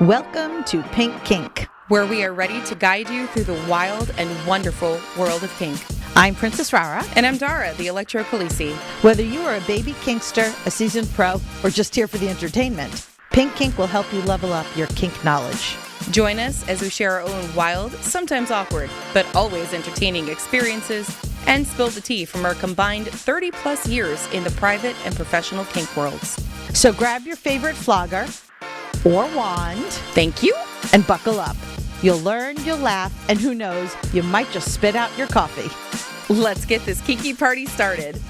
Welcome to Pink Kink, where we are ready to guide you through the wild and wonderful world of kink. I'm Princess Rara. And I'm Dara, the Electro Khaleesi. Whether you are a baby kinkster, a seasoned pro, or just here for the entertainment, Pink Kink will help you level up your kink knowledge. Join us as we share our own wild, sometimes awkward, but always entertaining experiences and spill the tea from our combined 30 plus years in the private and professional kink worlds. So grab your favorite flogger or wand. Thank you. And buckle up. You'll learn, you'll laugh, and who knows, you might just spit out your coffee. Let's get this kinky party started.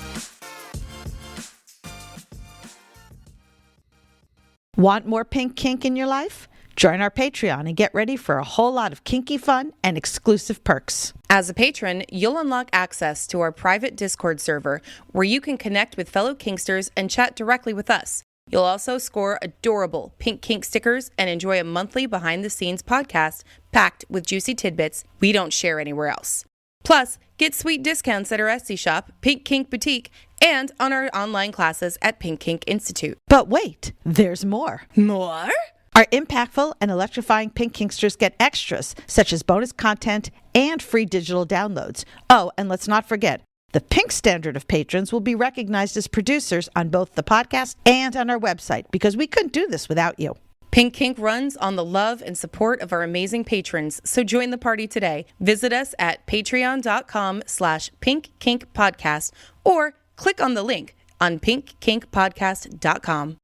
Want more Pink Kink in your life? Join our Patreon and get ready for a whole lot of kinky fun and exclusive perks. As a patron, you'll unlock access to our private Discord server where you can connect with fellow kinksters and chat directly with us. You'll also score adorable pink kink stickers and enjoy a monthly behind-the-scenes podcast packed with juicy tidbits we don't share anywhere else. Plus, get sweet discounts at our Etsy shop, Pink Kink Boutique, and on our online classes at Pink Kink Institute. But wait, there's more. More? Our impactful and electrifying Pink Kinksters get extras, such as bonus content and free digital downloads. Oh, and let's not forget, the Pink Standard of patrons will be recognized as producers on both the podcast and on our website, because we couldn't do this without you. Pink Kink runs on the love and support of our amazing patrons, so join the party today. Visit us at patreon.com/pinkkinkpodcast or click on the link on pinkkinkpodcast.com.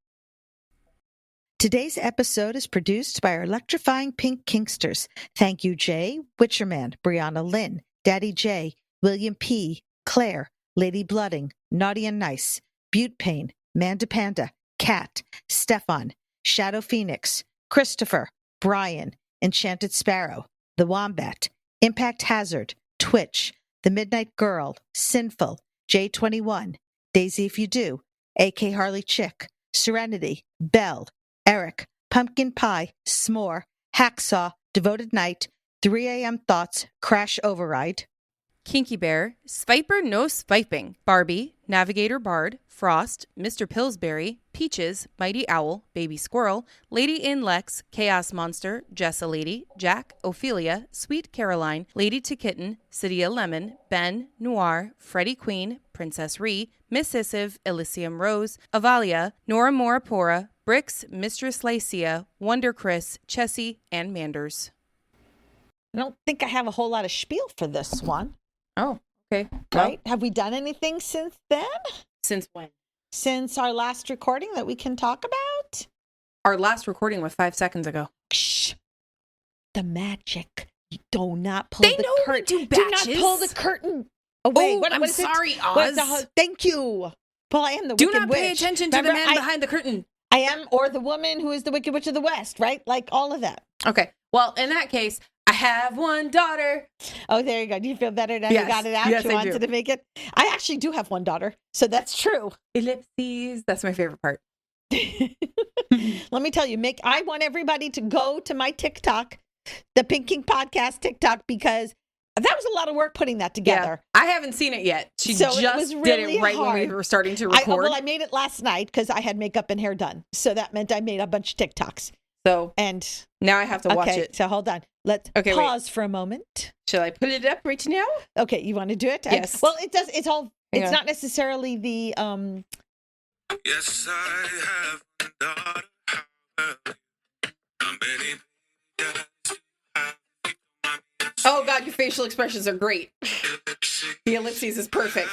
Today's episode is produced by our electrifying Pink Kinksters. Thank you, Jay, Witcherman, Brianna Lynn, Daddy J, William P., Claire, Lady Blooding, Naughty and Nice, Butte Pain, Manda Panda, Kat, Stefan, Shadow Phoenix, Christopher, Brian, Enchanted Sparrow, The Wombat, Impact Hazard, Twitch, The Midnight Girl, Sinful, J21, Daisy If You Do, AK Harley Chick, Serenity, Belle, Eric, Pumpkin Pie, S'more, Hacksaw, Devoted Knight, 3 a.m. Thoughts, Crash Override, Kinky Bear, Sviper No Sviping, Barbie, Navigator Bard, Frost, Mr. Pillsbury, Peaches, Mighty Owl, Baby Squirrel, Lady in Lex, Chaos Monster, Jessa Lady, Jack, Ophelia, Sweet Caroline, Lady to Kitten, Cydia Lemon, Ben, Noir, Freddie Queen, Princess Ree, Miss Issive, Elysium Rose, Avalia, Nora Morapora, Brix, Mistress Lycia, Wonder Chris, Chessie, and Manders. I don't think I have a whole lot of spiel for this one. Oh, okay. Right? Have we done anything since then? Since when? Since our last recording that we can talk about? Our last recording was 5 seconds ago. Shh. The magic. You do not pull they the know curtain. We do batches. Do not pull the curtain away. Oh, I'm sorry, Oz. Thank you. Well, I am the do Wicked not Witch. pay attention to Remember, the man behind the curtain. I am, or the woman who is the Wicked Witch of the West, right? Like all of that. Okay. Well, in that case, I have one daughter. Oh, there you go. Do you feel better now? Yes. You got it out? Yes, You wanted to make it? I actually do have one daughter, so that's true. Ellipses. That's my favorite part. Let me tell you, I want everybody to go to my TikTok, the Pink Kink Podcast TikTok, because that was a lot of work putting that together. Yeah, I haven't seen it yet. She so just really did it right hard. when we were starting to record. I made it last night because I had makeup and hair done. So that meant I made a bunch of TikToks. So and now I have to watch it. So hold on. Let's pause for a moment. Shall I put it up right now? Okay, you want to do it? Yes. Well, it does. It's all. It's not necessarily the. Yes, I have a daughter. Oh God, your facial expressions are great. The ellipses is perfect.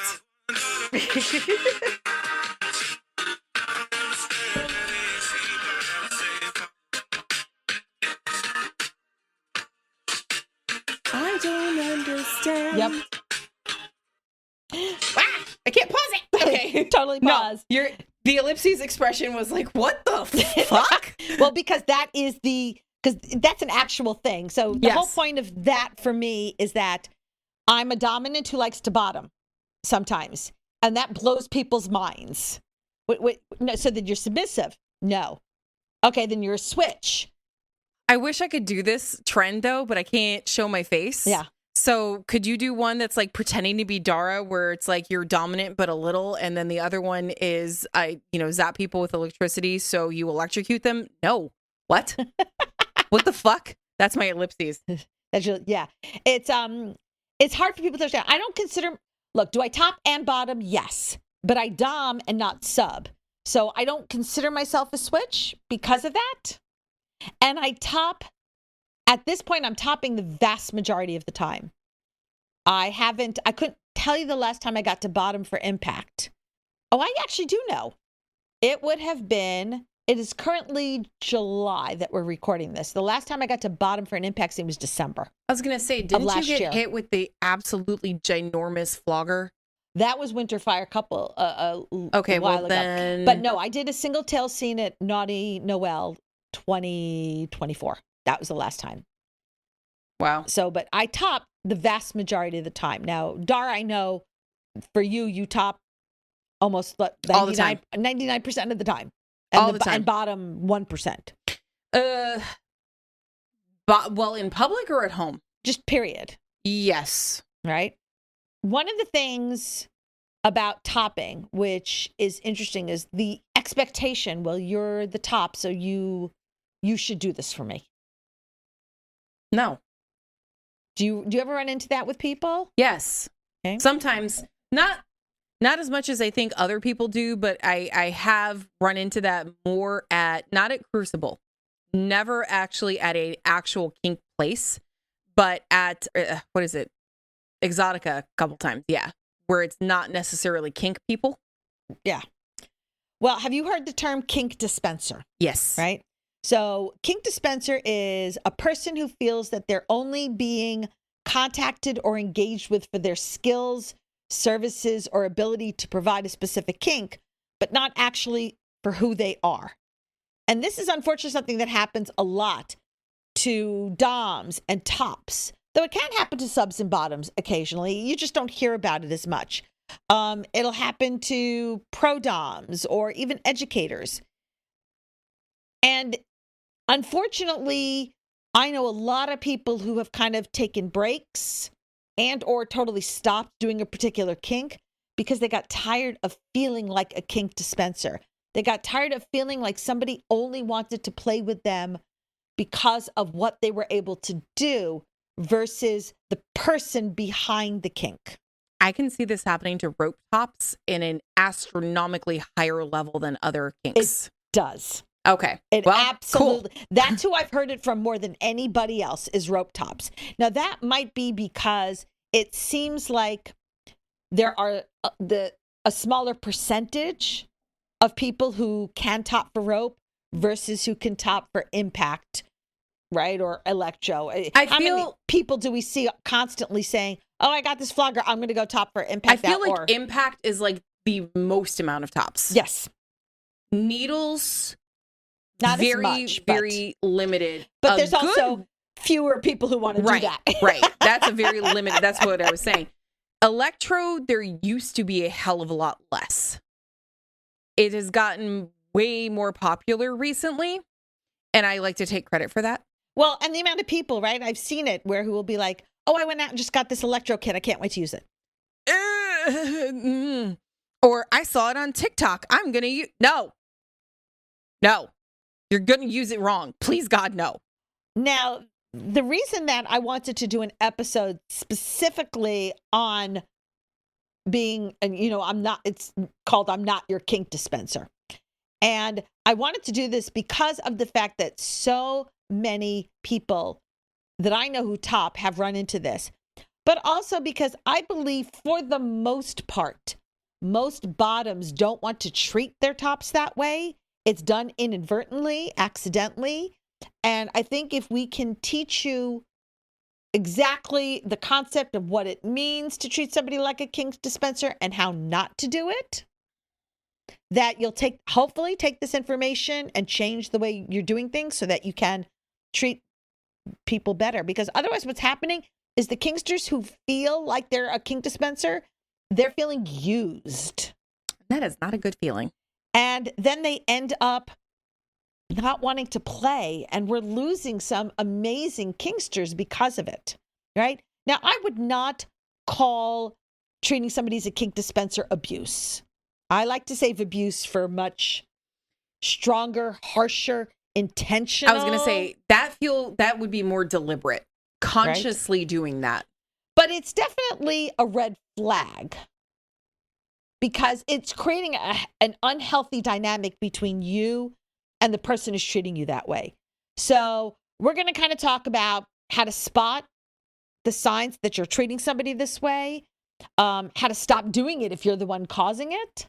I don't understand. Yep. I can't pause it. Okay. Totally pause. No, the ellipses expression was like, what the fuck? Well, because that's an actual thing. So the whole point of that for me is that I'm a dominant who likes to bottom sometimes. And that blows people's minds. No, so then you're submissive. No. Okay, then you're a switch. I wish I could do this trend though, but I can't show my face. Yeah. So could you do one that's like pretending to be Dara, where it's like you're dominant but a little, and then the other one is zap people with electricity so you electrocute them? No. What? What the fuck? That's my ellipses. Yeah. It's hard for people to understand. I don't consider, look, do I top and bottom? Yes. But I dom and not sub. So I don't consider myself a switch because of that. And I top, at this point, I'm topping the vast majority of the time. I couldn't tell you the last time I got to bottom for impact. Oh, I actually do know. It is currently July that we're recording this. The last time I got to bottom for an impact scene was December. I was going to say, didn't you get hit with the absolutely ginormous flogger? That was Winterfire a okay, while well ago. then. But no, I did a single tail scene at Naughty Noel 2024. That was the last time. Wow. So, but I top the vast majority of the time. Now, Dar, I know for you top almost 99% all the time. 99% of the time. All the time. And bottom 1%. Well, in public or at home? Just period. Yes. Right? One of the things about topping, which is interesting, is the expectation. Well, you're the top, so you should do this for me. No. Do you ever run into that with people? Yes. Okay. Sometimes, not as much as I think other people do, but I have run into that more not at Crucible, never actually at a actual kink place, but at what is it? Exotica a couple times. Yeah. Where it's not necessarily kink people. Yeah. Well, have you heard the term kink dispenser? Yes. Right? So kink dispenser is a person who feels that they're only being contacted or engaged with for their skills, services, or ability to provide a specific kink, but not actually for who they are. And this is unfortunately something that happens a lot to doms and tops, though it can happen to subs and bottoms occasionally. You just don't hear about it as much. It'll happen to pro doms or even educators. And unfortunately, I know a lot of people who have kind of taken breaks and or totally stopped doing a particular kink because they got tired of feeling like a kink dispenser. They got tired of feeling like somebody only wanted to play with them because of what they were able to do versus the person behind the kink. I can see this happening to rope tops in an astronomically higher level than other kinks. It does. Okay. Absolutely. Cool. That's who I've heard it from more than anybody else is rope tops. Now that might be because it seems like there are a smaller percentage of people who can top for rope versus who can top for impact, right? Or electro. How many people do we see constantly saying, oh, I got this flogger, I'm going to go top for impact? I feel like impact is like the most amount of tops. Yes. Needles, not very, as much, very limited. But there's also fewer people who want to do that. Right. That's a very limited. That's what I was saying. Electro, there used to be a hell of a lot less. It has gotten way more popular recently, and I like to take credit for that. Well, and the amount of people, right? I've seen it who will be like, oh, I went out and just got this electro kit. I can't wait to use it. Or I saw it on TikTok. I'm going to use... No. You're going to use it wrong. Please, God, no. Now, the reason that I wanted to do an episode specifically on being, and it's called I'm Not Your Kink Dispenser. And I wanted to do this because of the fact that so many people that I know who top have run into this, but also because I believe for the most part, most bottoms don't want to treat their tops that way. It's done inadvertently, accidentally. And I think if we can teach you exactly the concept of what it means to treat somebody like a kink dispenser and how not to do it, that you'll hopefully take this information and change the way you're doing things so that you can treat people better. Because otherwise what's happening is the kinksters who feel like they're a kink dispenser, they're feeling used. That is not a good feeling. And then they end up not wanting to play, and we're losing some amazing kinksters because of it, right? Now, I would not call treating somebody as a kink dispenser abuse. I like to save abuse for much stronger, harsher, intentional. I was going to say that would be more deliberate, consciously doing that. But it's definitely a red flag because it's creating an unhealthy dynamic between you and the person who's treating you that way. So we're going to kind of talk about how to spot the signs that you're treating somebody this way, how to stop doing it if you're the one causing it,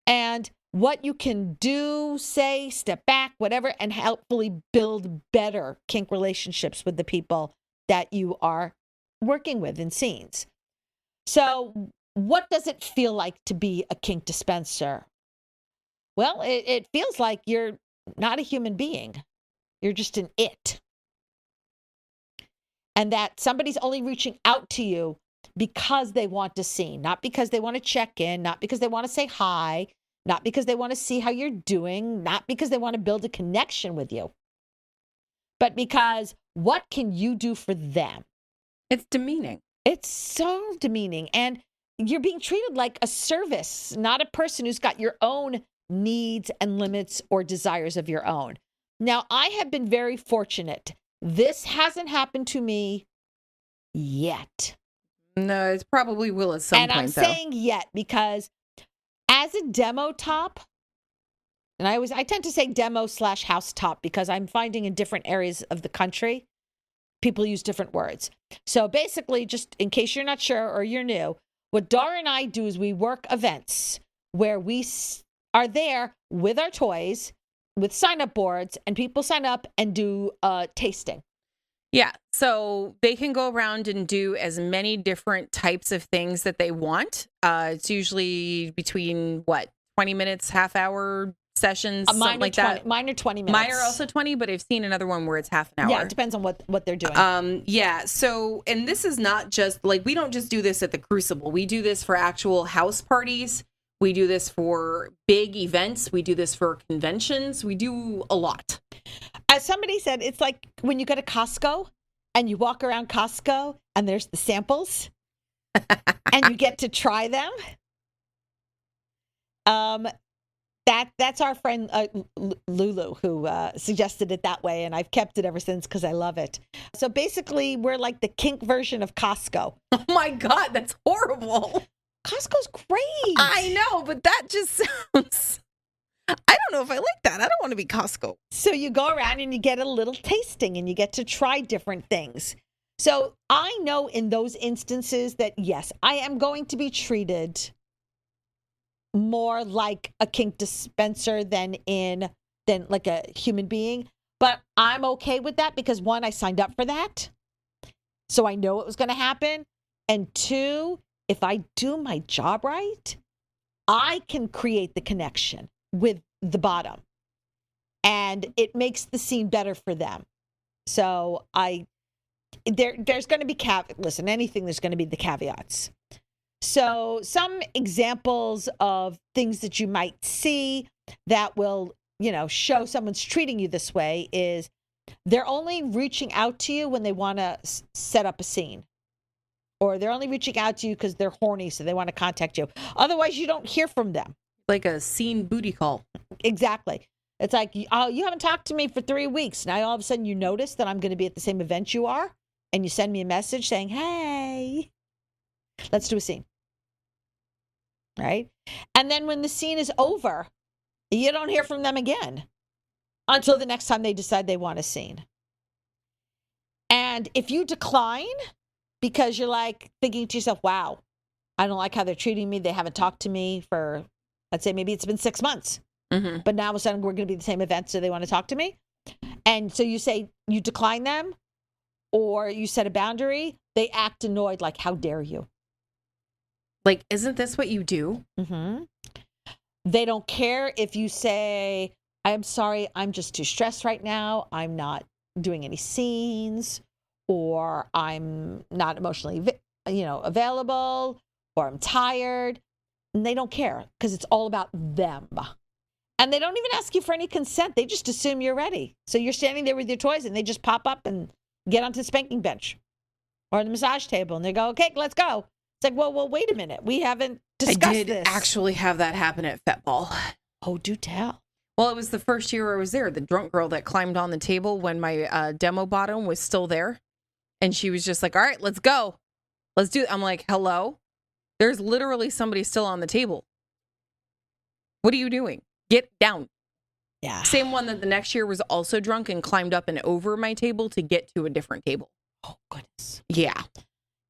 and what you can do, say, step back, whatever, and helpfully build better kink relationships with the people that you are working with in scenes. So what does it feel like to be a kink dispenser? Well, it feels like you're not a human being. You're just an it. And that somebody's only reaching out to you because they want to see, not because they want to check in, not because they want to say hi, not because they want to see how you're doing, not because they want to build a connection with you, but because what can you do for them? It's demeaning. It's so demeaning. And you're being treated like a service, not a person who's got your own needs and limits or desires of your own. Now, I have been very fortunate. This hasn't happened to me yet. No, it probably will at some point, And I'm saying yet because as a demo top, and I tend to say demo / house top because I'm finding in different areas of the country, people use different words. So basically, just in case you're not sure or you're new, what Dara and I do is we work events where we are there with our toys, with sign-up boards, and people sign up and do tasting. Yeah, so they can go around and do as many different types of things that they want. It's usually between, 20 minutes, half hour sessions, something like that. Mine are 20 minutes. Mine are also 20, but I've seen another one where it's half an hour. Yeah, it depends on what they're doing. Yeah, so, and this is not just, we don't just do this at the Crucible. We do this for actual house parties. We do this for big events. We do this for conventions. We do a lot. As somebody said, it's like when you go to Costco and you walk around Costco and there's the samples and you get to try them. That's our friend Lulu who suggested it that way, and I've kept it ever since because I love it. So basically, we're like the kink version of Costco. Oh my God, that's horrible. Costco's great. I know, but that just sounds... I don't know if I like that. I don't want to be Costco. So you go around and you get a little tasting and you get to try different things. So I know in those instances that, yes, I am going to be treated more like a kink dispenser than like a human being. But I'm okay with that because, one, I signed up for that. So I know it was going to happen. And two, if I do my job right, I can create the connection with the bottom, and it makes the scene better for them. So there's going to be listen, anything, there's going to be the caveats. So some examples of things that you might see that will, show someone's treating you this way is they're only reaching out to you when they want to set up a scene. Or they're only reaching out to you because they're horny, so they want to contact you. Otherwise, you don't hear from them. Like a scene booty call. Exactly. It's like, oh, you haven't talked to me for 3 weeks. Now all of a sudden you notice that I'm going to be at the same event you are, and you send me a message saying, hey, let's do a scene. Right? And then when the scene is over, you don't hear from them again until the next time they decide they want a scene. And if you decline because you're like thinking to yourself, wow, I don't like how they're treating me. They haven't talked to me for, let's say maybe it's been 6 months, but now all of a sudden we're going to be at the same event, so they want to talk to me. And so you say, you decline them, or you set a boundary, they act annoyed, like, how dare you? Like, isn't this what you do? Mm-hmm. They don't care if you say, I'm sorry, I'm just too stressed right now. I'm not doing any scenes, or I'm not emotionally, available, or I'm tired. And they don't care because it's all about them. And they don't even ask you for any consent. They just assume you're ready. So you're standing there with your toys and they just pop up and get onto the spanking bench or the massage table. And they go, okay, let's go. It's like, well, wait a minute. We haven't discussed this. I did actually have that happen at Fet Ball. Oh, do tell. Well, it was the first year I was there. The drunk girl that climbed on the table when my demo bottom was still there. And she was just like, all right, let's go. Let's do it. I'm like, hello? There's literally somebody still on the table. What are you doing? Get down. Yeah. Same one that the next year was also drunk and climbed up and over my table to get to a different table. Oh, goodness. Yeah.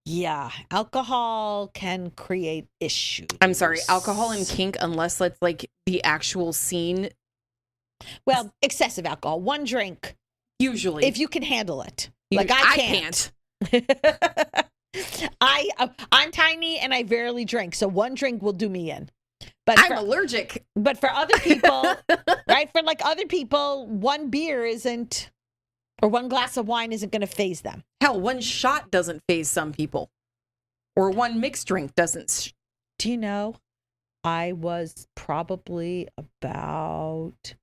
Yeah. Alcohol can create issues. I'm sorry. Alcohol and kink, unless it's like the actual scene. Well, excessive alcohol. One drink. Usually. If you can handle it. Like I can't. I'm tiny and I rarely drink, so one drink will do me in. But I'm allergic. But for other people, right? For like other people, one beer isn't, or one glass of wine isn't going to faze them. Hell, one shot doesn't faze some people, or one mixed drink doesn't. Do you know? I was probably about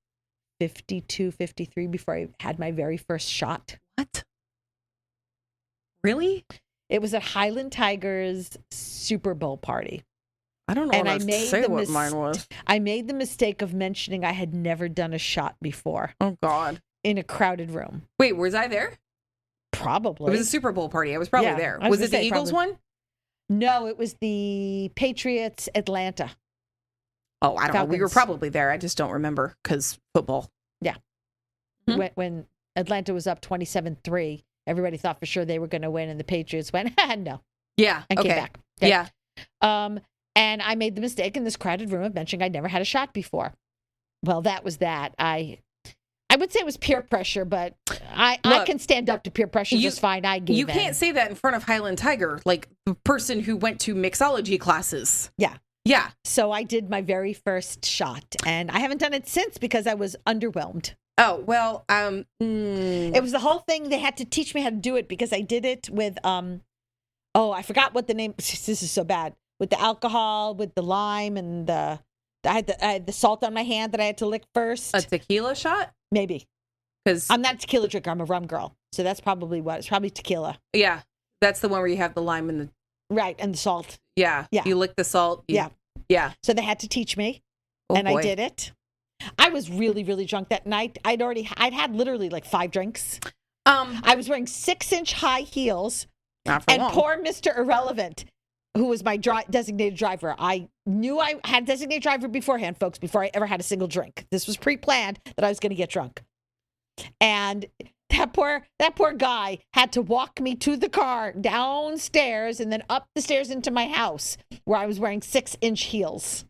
52, 53 before I had my very first shot. What? Really? It was at Highland Tigers Super Bowl party. I don't know And what to say what mine was. I made the mistake of mentioning I had never done a shot before. Oh, God. In a crowded room. Wait, was I there? Probably. It was a Super Bowl party. I was probably there. Was it the Eagles one? No, it was the Patriots Atlanta. Oh, I don't know. We were Falcons. probably there. I just don't remember because football. Yeah. Mhm. When Atlanta was up 27-3, everybody thought for sure they were going to win, and the Patriots went, no, Yeah. and Okay. came back. Okay. Yeah. And I made the mistake in this crowded room of mentioning I'd never had a shot before. Well, that was that. I would say it was peer pressure, but I can stand up to peer pressure just fine. I gave You in. can't say that in front of Highland Tiger, like the person who went to mixology classes. Yeah. Yeah. So I did my very first shot, and I haven't done it since because I was underwhelmed. Oh, well, It was the whole thing. They had to teach me how to do it because I did it with, I forgot what the name, this is so bad, with the alcohol, with the lime, and I had the salt on my hand that I had to lick first. a tequila shot? Maybe. Because, I'm not a tequila drinker. I'm a rum girl. So that's probably what. It's probably tequila. yeah, that's the one where you have the lime and the, Right. And the salt. yeah. Yeah. You lick the salt. Yeah. Yeah. So they had to teach me. Oh, and boy. I did it. I was really, really drunk that night. I'd had literally like 5 drinks. I was wearing 6-inch high heels. Not for And long. poor Mr. Irrelevant, who was my designated driver. I knew I had designated driver beforehand, folks, before I ever had a single drink. This was pre-planned that I was going to get drunk. And that poor guy had to walk me to the car, downstairs, and then up the stairs into my house where I was wearing 6-inch heels.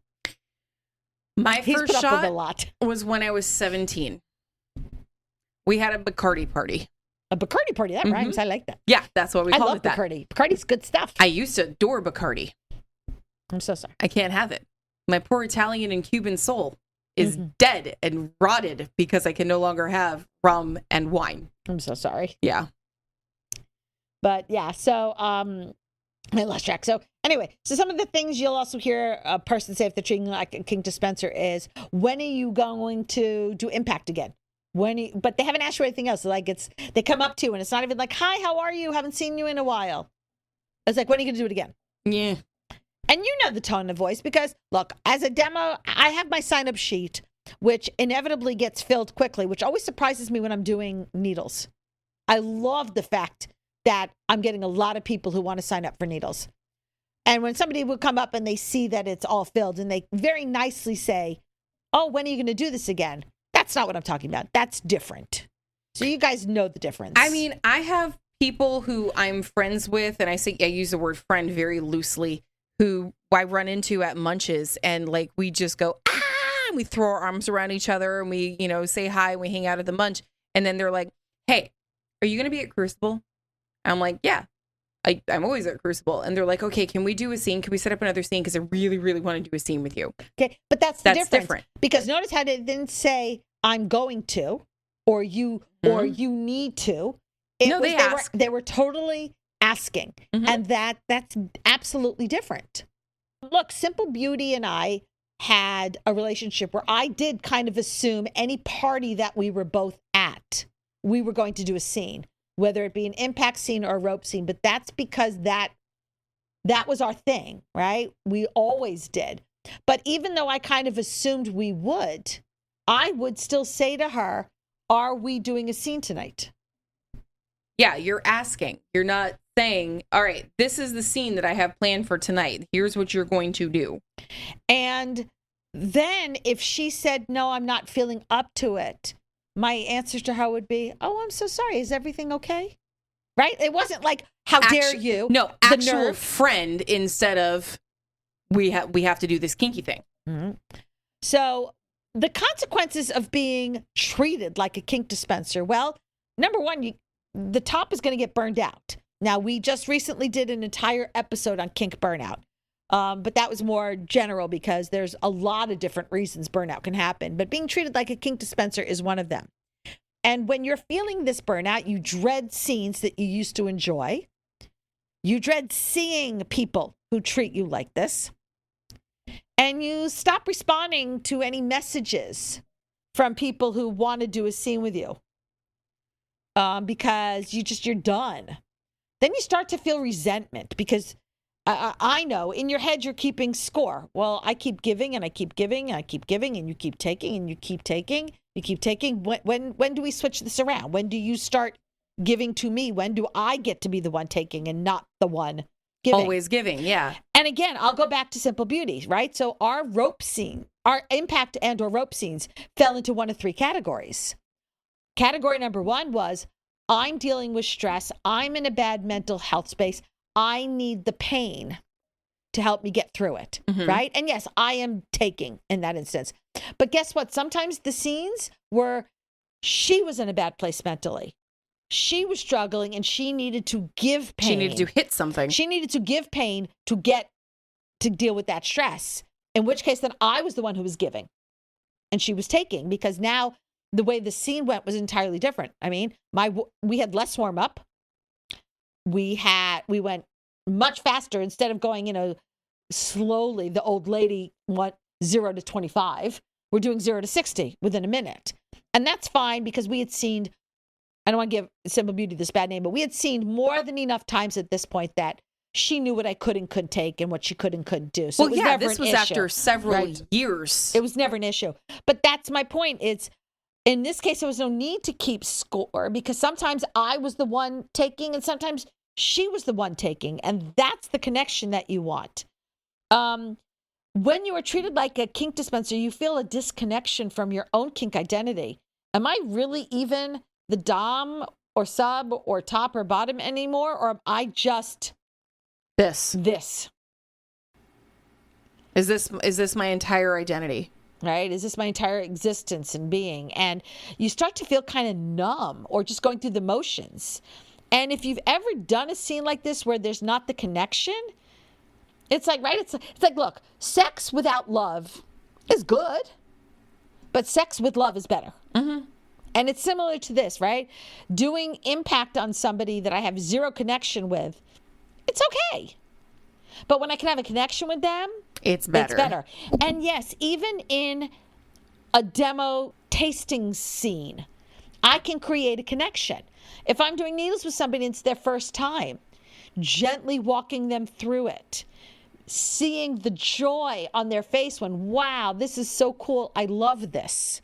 My He's first put up with a shot lot. was when I was 17. We had a Bacardi party. A Bacardi party, that rhymes. I like that. Yeah, that's what we I called love it that. Bacardi. Bacardi's good stuff. I used to adore Bacardi. I'm so sorry. I can't have it. My poor Italian and Cuban soul is dead and rotted because I can no longer have rum and wine. I'm so sorry. Yeah. But yeah, so I lost track. So anyway, so some of the things you'll also hear a person say if they're treating like a Kink Dispenser is, when are you going to do impact again? But they haven't asked you anything else. So like they come up to you and it's not even like, hi, how are you? Haven't seen you in a while. It's like, when are you going to do it again? Yeah. And you know the tone of voice because, look, as a demo, I have my sign-up sheet, which inevitably gets filled quickly, which always surprises me when I'm doing needles. I love the fact that I'm getting a lot of people who want to sign up for needles. And when somebody will come up and they see that it's all filled and they very nicely say, oh, when are you going to do this again? That's not what I'm talking about. That's different. So you guys know the difference. I mean, I have people who I'm friends with, and I use the word friend very loosely, who I run into at Munches, and like we just go, and we throw our arms around each other and we, say hi, and we hang out at the Munch. And then they're like, hey, are you going to be at Crucible? I'm like, yeah, I'm always at Crucible. And they're like, okay, can we do a scene? Can we set up another scene? Because I really, really want to do a scene with you. Okay, but that's the difference. Different. Because notice how they didn't say, I'm going to, or you need to. They were totally asking. And that's absolutely different. Look, Simple Beauty and I had a relationship where I did kind of assume any party that we were both at, we were going to do a scene, whether it be an impact scene or a rope scene. But that's because that was our thing, right? We always did. But even though I kind of assumed we would, I would still say to her, are we doing a scene tonight? Yeah, you're asking. You're not saying, all right, this is the scene that I have planned for tonight. Here's what you're going to do. And then if she said, no, I'm not feeling up to it, my answer to her would be, oh, I'm so sorry. Is everything okay? Right? It wasn't like, how dare you? No, The actual nerve. friend instead of we have to do this kinky thing. Mm-hmm. So the consequences of being treated like a kink dispenser, well, number one, the top is going to get burned out. Now, we just recently did an entire episode on kink burnout, but that was more general because there's a lot of different reasons burnout can happen. But being treated like a kink dispenser is one of them. And when you're feeling this burnout, you dread scenes that you used to enjoy. You dread seeing people who treat you like this. And you stop responding to any messages from people who want to do a scene with you because you're done. Then you start to feel resentment because I know in your head you're keeping score. Well, I keep giving and I keep giving and I keep giving and you keep taking and you keep taking. You keep taking. When do we switch this around? When do you start giving to me? When do I get to be the one taking and not the one giving? Always giving, yeah. And again, I'll go back to Simple Beauty, right? So our rope scene, our impact and or rope scenes fell into one of three categories. Category number one was, I'm dealing with stress. I'm in a bad mental health space. I need the pain to help me get through it, right? And yes, I am taking in that instance. But guess what? Sometimes the scenes were, she was in a bad place mentally. She was struggling and she needed to give pain. She needed to hit something. She needed to give pain to get to deal with that stress. In which case, then I was the one who was giving and she was taking, because now the way the scene went was entirely different. I mean, we had less warm up. We went much faster instead of going, slowly. The old lady went 0 to 25. We're doing 0 to 60 within a minute. And that's fine because we had seen, I don't want to give Simple Beauty this bad name, but we had seen more than enough times at this point that she knew what I could and couldn't take and what she could and couldn't do. So well, it was yeah, never this an was issue, after several right? years. It was never an issue. But that's my point. It's, in this case, there was no need to keep score because sometimes I was the one taking and sometimes she was the one taking. And that's the connection that you want. When you are treated like a kink dispenser, you feel a disconnection from your own kink identity. Am I really even the dom or sub or top or bottom anymore? Or am I just this? Is this my entire identity? Right? Is this my entire existence and being? And you start to feel kind of numb or just going through the motions. And if you've ever done a scene like this where there's not the connection, it's like, right? It's like, look, sex without love is good, but sex with love is better. Mm-hmm. And it's similar to this, right? Doing impact on somebody that I have zero connection with, it's okay. But when I can have a connection with them, it's better. And yes, even in a demo tasting scene, I can create a connection. If I'm doing needles with somebody and it's their first time, gently walking them through it, seeing the joy on their face when, wow, this is so cool. I love this.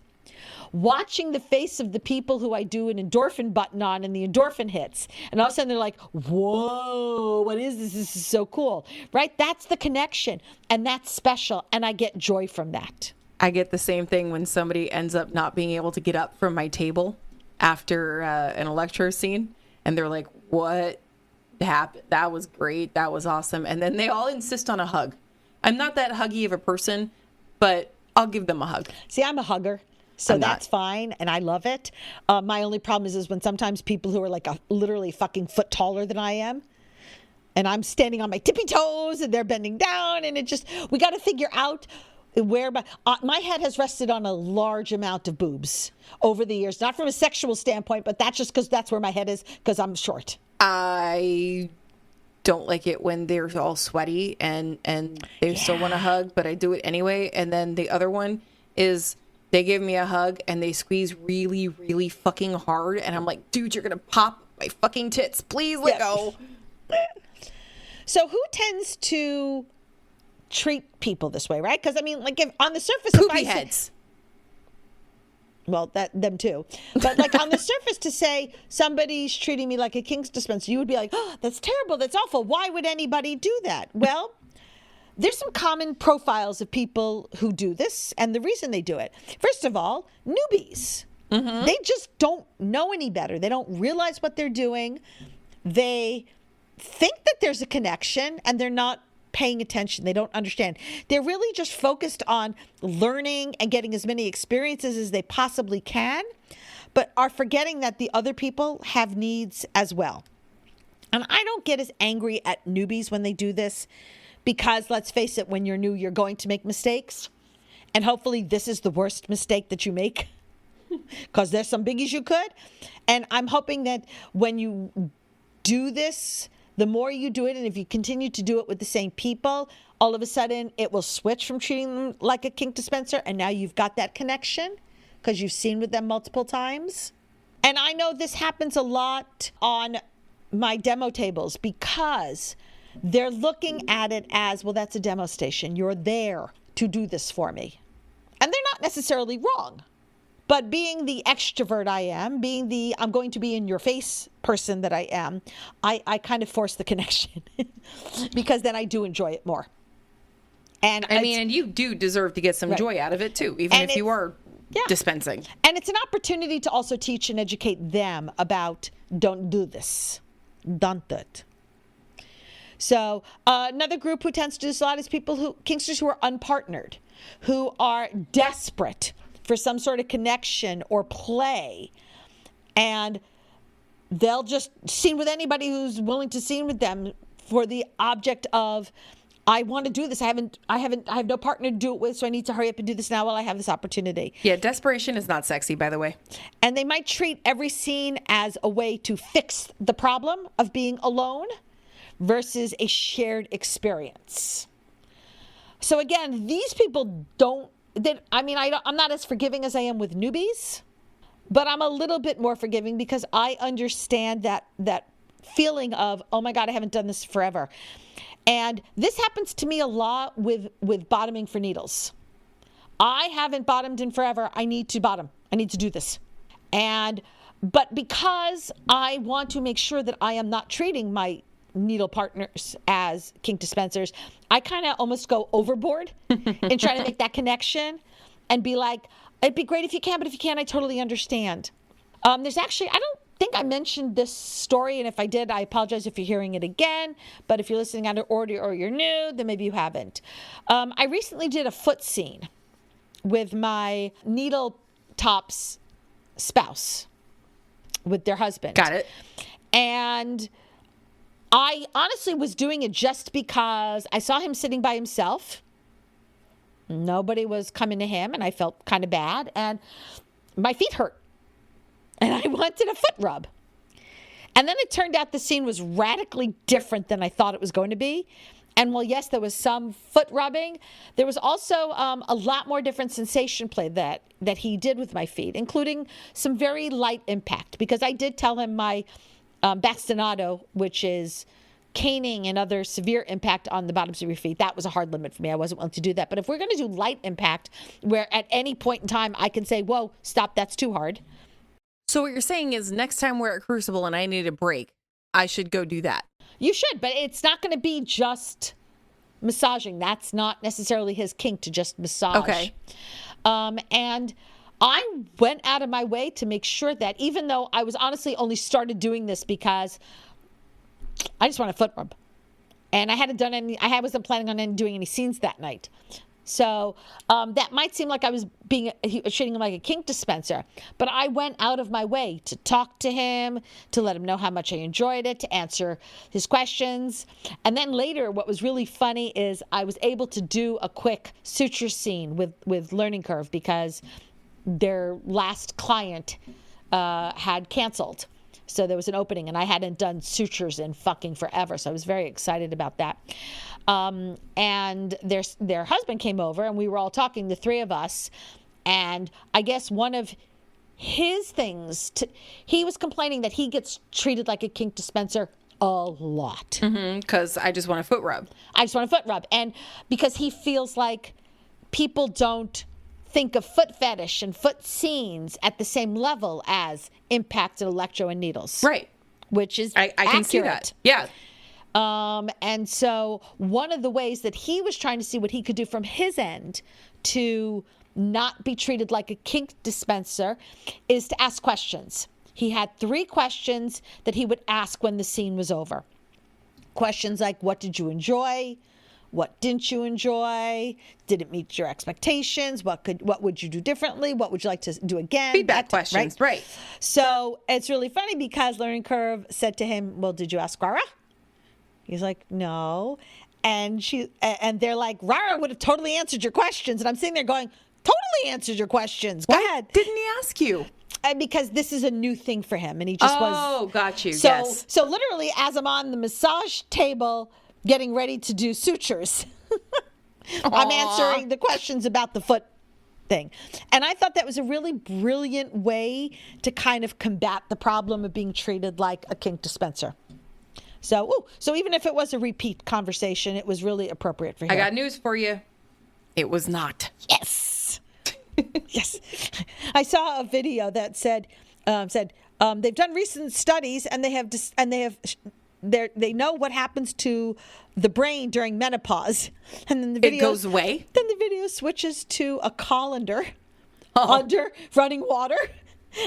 Watching the face of the people who I do an endorphin button on and the endorphin hits. And all of a sudden they're like, whoa, what is this? This is so cool, right? That's the connection and that's special. And I get joy from that. I get the same thing when somebody ends up not being able to get up from my table after an electro scene. And they're like, what happened? That was great. That was awesome. And then they all insist on a hug. I'm not that huggy of a person, but I'll give them a hug. See, I'm a hugger. So that's fine, and I love it. My only problem is when sometimes people who are like literally fucking foot taller than I am, and I'm standing on my tippy toes, and they're bending down, and we got to figure out where my head has rested on a large amount of boobs over the years, not from a sexual standpoint, but that's just because that's where my head is, because I'm short. I don't like it when they're all sweaty and they still want to hug, but I do it anyway. And then the other one is, they give me a hug and they squeeze really, really fucking hard. And I'm like, dude, you're going to pop my fucking tits. Please let go. So who tends to treat people this way, right? Because I mean, like, if on the surface, poopy heads. Well, them too. But like on the surface, to say somebody's treating me like a Kink dispenser, you would be like, oh, that's terrible. That's awful. Why would anybody do that? Well, there's some common profiles of people who do this and the reason they do it. First of all, newbies. They just don't know any better. They don't realize what they're doing. They think that there's a connection and they're not paying attention. They don't understand. They're really just focused on learning and getting as many experiences as they possibly can, but are forgetting that the other people have needs as well. And I don't get as angry at newbies when they do this because, let's face it, when you're new, you're going to make mistakes. And hopefully this is the worst mistake that you make because there's some biggies you could. And I'm hoping that when you do this, the more you do it, and if you continue to do it with the same people, all of a sudden it will switch from treating them like a Kink dispenser, and now you've got that connection because you've seen with them multiple times. And I know this happens a lot on my demo tables because they're looking at it as, well, that's a demo station. You're there to do this for me. And they're not necessarily wrong. But being the extrovert I am, being the I'm going to be in your face person that I am, I kind of force the connection because then I do enjoy it more. And I mean, and you do deserve to get some joy out of it too, even if you are dispensing. And it's an opportunity to also teach and educate them about don't do this. Don't do it. So another group who tends to do this a lot is Kinksters who are unpartnered, who are desperate for some sort of connection or play, and they'll just scene with anybody who's willing to scene with them for the object of, I want to do this. I have no partner to do it with, so I need to hurry up and do this now while I have this opportunity. Yeah, desperation is not sexy, by the way. And they might treat every scene as a way to fix the problem of being alone versus a shared experience. So again, these people I'm not as forgiving as I am with newbies, but I'm a little bit more forgiving because I understand that feeling of, oh my God, I haven't done this forever. And this happens to me a lot with bottoming for needles. I haven't bottomed in forever. I need to bottom. I need to do this. But because I want to make sure that I am not treating my needle partners as Kink dispensers, I kind of almost go overboard in trying to make that connection and be like, it'd be great if you can, but if you can't, I totally understand. There's actually, I don't think I mentioned this story, and if I did, I apologize if you're hearing it again, but if you're listening out of order or you're new, then maybe you haven't. I recently did a foot scene with my needle tops spouse, with their husband. Got it. And I honestly was doing it just because I saw him sitting by himself. Nobody was coming to him, and I felt kind of bad, and my feet hurt, and I wanted a foot rub. And then it turned out the scene was radically different than I thought it was going to be. And while, yes, there was some foot rubbing, there was also a lot more different sensation play that he did with my feet, including some very light impact, because I did tell him my bastinado, which is caning and other severe impact on the bottoms of your feet, that was a hard limit for me. I wasn't willing to do that. But if we're going to do light impact, where at any point in time I can say, whoa, stop, that's too hard. So what you're saying is next time we're at Crucible and I need a break, I should go do that. You should, but it's not going to be just massaging. That's not necessarily his kink, to just massage. Okay. And I went out of my way to make sure that, even though I was honestly only started doing this because I just want a foot rub, and I wasn't planning on doing any scenes that night. So that might seem like I was treating him like a Kink dispenser, but I went out of my way to talk to him, to let him know how much I enjoyed it, to answer his questions. And then later, what was really funny is I was able to do a quick suture scene with Learning Curve because their last client had canceled. So there was an opening, and I hadn't done sutures in fucking forever. So I was very excited about that. And their husband came over, and we were all talking, the three of us. And I guess one of his things, he was complaining that he gets treated like a Kink dispenser a lot. Because I just want a foot rub. I just want a foot rub. And because he feels like people don't think of foot fetish and foot scenes at the same level as impact and electro and needles. Right. Which is I can see that. Yeah. And so one of the ways that he was trying to see what he could do from his end to not be treated like a kink dispenser is to ask questions. He had 3 questions that he would ask when the scene was over. Questions like, what did you enjoy? What didn't you enjoy? Did it meet your expectations? What would you do differently? What would you like to do again? Feedback questions, right? So it's really funny because Learning Curve said to him, well, did you ask Rara? He's like, no. And they're like, Rara would have totally answered your questions. And I'm sitting there going, totally answered your questions. Go ahead. Didn't he ask you? Because this is a new thing for him. And he just was. Oh, got you. So, yes. So literally, as I'm on the massage table getting ready to do sutures, I'm answering the questions about the foot thing. And I thought that was a really brilliant way to kind of combat the problem of being treated like a kink dispenser. So even if it was a repeat conversation, it was really appropriate for him. I got news for you. It was not. Yes. Yes. I saw a video that said they've done recent studies and they know what happens to the brain during menopause. And then the video goes away. Then the video switches to a colander under running water.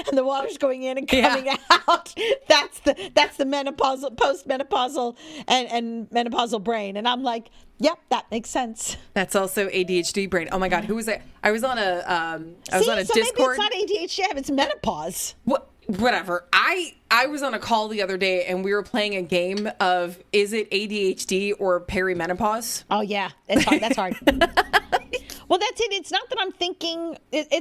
And the water's going in and coming out. That's the menopausal, postmenopausal, and menopausal brain. And I'm like, yep, that makes sense. That's also ADHD brain. Oh my God, who was it? I was on a Discord. Maybe it's not ADHD, it's menopause. Whatever. I was on a call the other day and we were playing a game of is it ADHD or perimenopause? Oh yeah, that's hard. That's hard. Well, that's it. It's not that I'm thinking.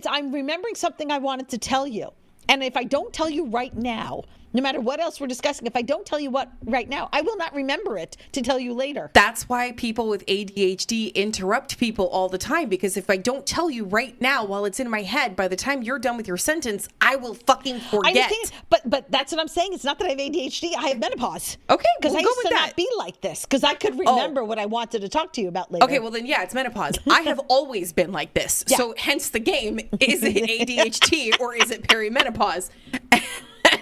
I'm remembering something I wanted to tell you. And if I don't tell you right now, no matter what else we're discussing, if I don't tell you what right now, I will not remember it to tell you later. That's why people with ADHD interrupt people all the time. Because if I don't tell you right now while it's in my head, by the time you're done with your sentence, I will fucking forget. But that's what I'm saying. It's not that I have ADHD. I have menopause. Okay, because I used to not be like this. Because I could remember what I wanted to talk to you about later. Okay, well then, yeah, it's menopause. I have always been like this. Yeah. So hence the game. Is it ADHD or is it perimenopause?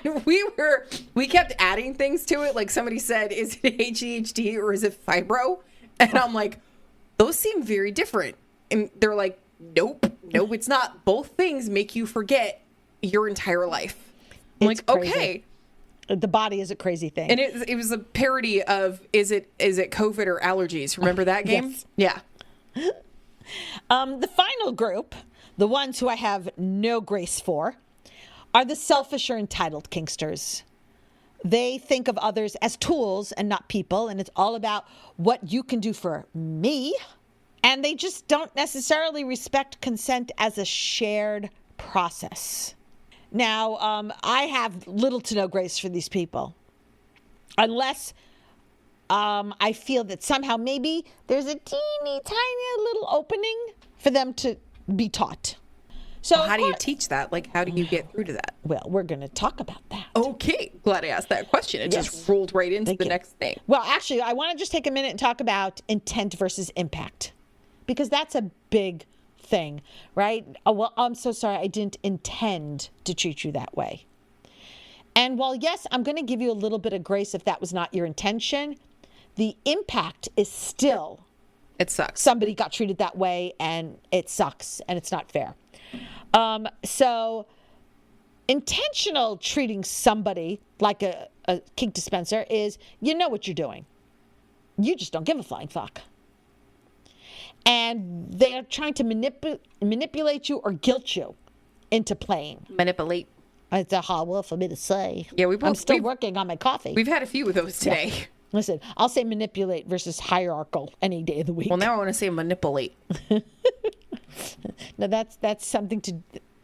And we kept adding things to it. Like somebody said, is it ADHD or is it fibro? And I'm like, those seem very different. And they're like, nope, it's not. Both things make you forget your entire life. I'm like, crazy. Okay. The body is a crazy thing. And it was a parody of, is it COVID or allergies? Remember that game? Yes. Yeah. The final group, the ones who I have no grace for, are the selfish or entitled kinksters. They think of others as tools and not people, and it's all about what you can do for me. And they just don't necessarily respect consent as a shared process. Now, I have little to no grace for these people, unless I feel that somehow maybe there's a teeny tiny little opening for them to be taught. So how do you teach that? Like, how do you get through to that? Well, we're going to talk about that. Okay. Glad I asked that question. It just rolled right into the next thing. Well, actually, I want to just take a minute and talk about intent versus impact, because that's a big thing, right? Oh, well, I'm so sorry. I didn't intend to treat you that way. And while, yes, I'm going to give you a little bit of grace if that was not your intention, the impact is still... It sucks. Somebody got treated that way, and it sucks, and it's not fair. So intentional treating somebody like a kink dispenser is, you know what you're doing. You just don't give a flying fuck. And they're trying to manipulate you or guilt you into playing. Manipulate. It's a hard word for me to say. Yeah, I'm still working on my coffee. We've had a few of those today. Yeah. Listen, I'll say manipulate versus hierarchical any day of the week. Well, now I want to say manipulate. No, that's something to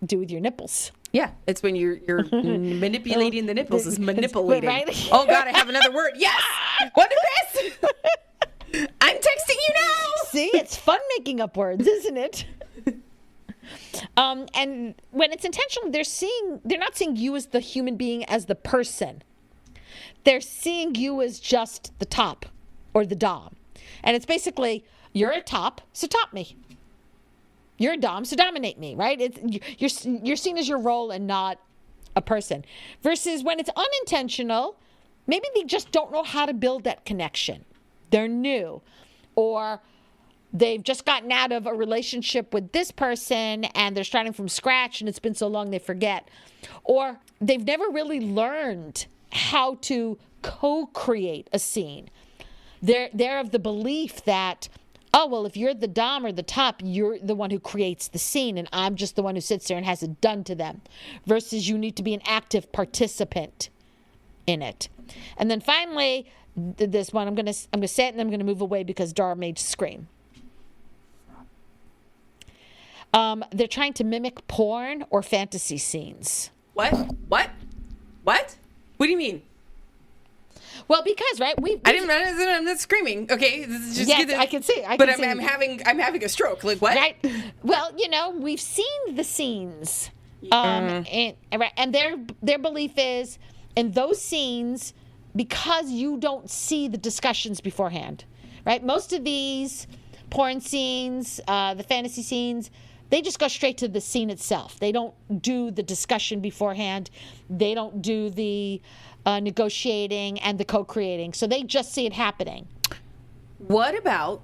do with your nipples. Yeah, it's when you're manipulating the nipples is manipulating. Right? Oh God, I have another word. Yes. What is this? I'm texting you now. See, it's fun making up words, isn't it? And when it's intentional, they're not seeing you as the human being, as the person. They're seeing you as just the top or the dom. And it's basically, you're a top, so top me. You're a dom, so dominate me, right? You're seen as your role and not a person. Versus when it's unintentional, maybe they just don't know how to build that connection. They're new, or they've just gotten out of a relationship with this person and they're starting from scratch and it's been so long they forget. Or they've never really learned how to co-create a scene. They're of the belief that, oh, well, if you're the dom or the top, you're the one who creates the scene and I'm just the one who sits there and has it done to them. Versus you need to be an active participant in it. And then finally, this one, I'm gonna say it and I'm gonna move away because Dara made scream. They're trying to mimic porn or fantasy scenes. What? What do you mean? Well, because right, I'm not screaming. Okay, this is just yes, I can see. I'm having a stroke. Like what? Right. Well, we've seen the scenes, and their belief is in those scenes because you don't see the discussions beforehand, right? Most of these porn scenes, the fantasy scenes, they just go straight to the scene itself. They don't do the discussion beforehand. They don't do the negotiating and the co-creating. So they just see it happening. What about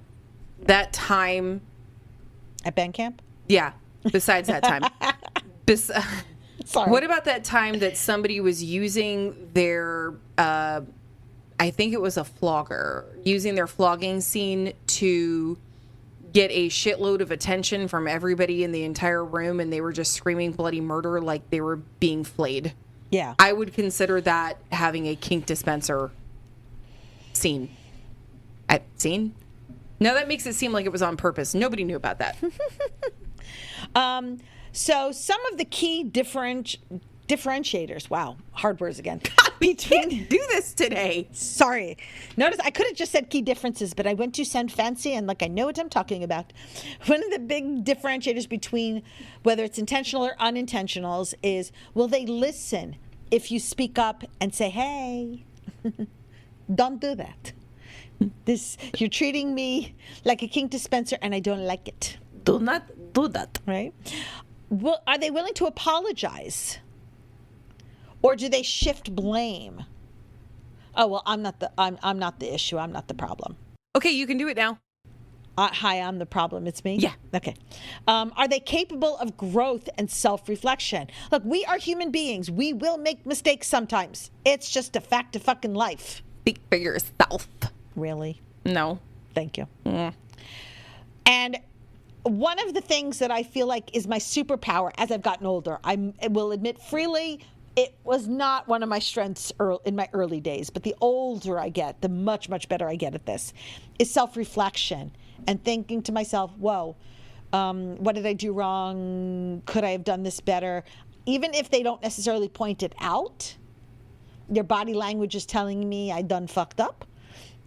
that time at band camp? Yeah, besides that time. Sorry. What about that time that somebody was using their, I think it was a flogger, using their flogging scene to get a shitload of attention from everybody in the entire room, and they were just screaming bloody murder like they were being flayed? Yeah. I would consider that having a Kink Dispenser scene. Scene? No, that makes it seem like it was on purpose. Nobody knew about that. So some of the key differentiators, wow, hard words again. We can't do this today. Sorry. Notice I could have just said key differences, but I went to sound fancy and like I know what I'm talking about. One of the big differentiators between whether it's intentional or unintentionals is, will they listen if you speak up and say, hey, don't do that. You're treating me like a Kink Dispenser and I don't like it. Do not do that. Right? Well, are they willing to apologize? Or do they shift blame? Oh, well, I'm not the issue. I'm not the problem. Okay, you can do it now. Hi, I'm the problem. It's me? Yeah. Okay. Are they capable of growth and self-reflection? Look, we are human beings. We will make mistakes sometimes. It's just a fact of fucking life. Speak for yourself. Really? No. Thank you. Mm. And one of the things that I feel like is my superpower as I've gotten older, I will admit freely, it was not one of my strengths in my early days, but the older I get, the much, much better I get at this, is self-reflection and thinking to myself, whoa, what did I do wrong? Could I have done this better? Even if they don't necessarily point it out, their body language is telling me I done fucked up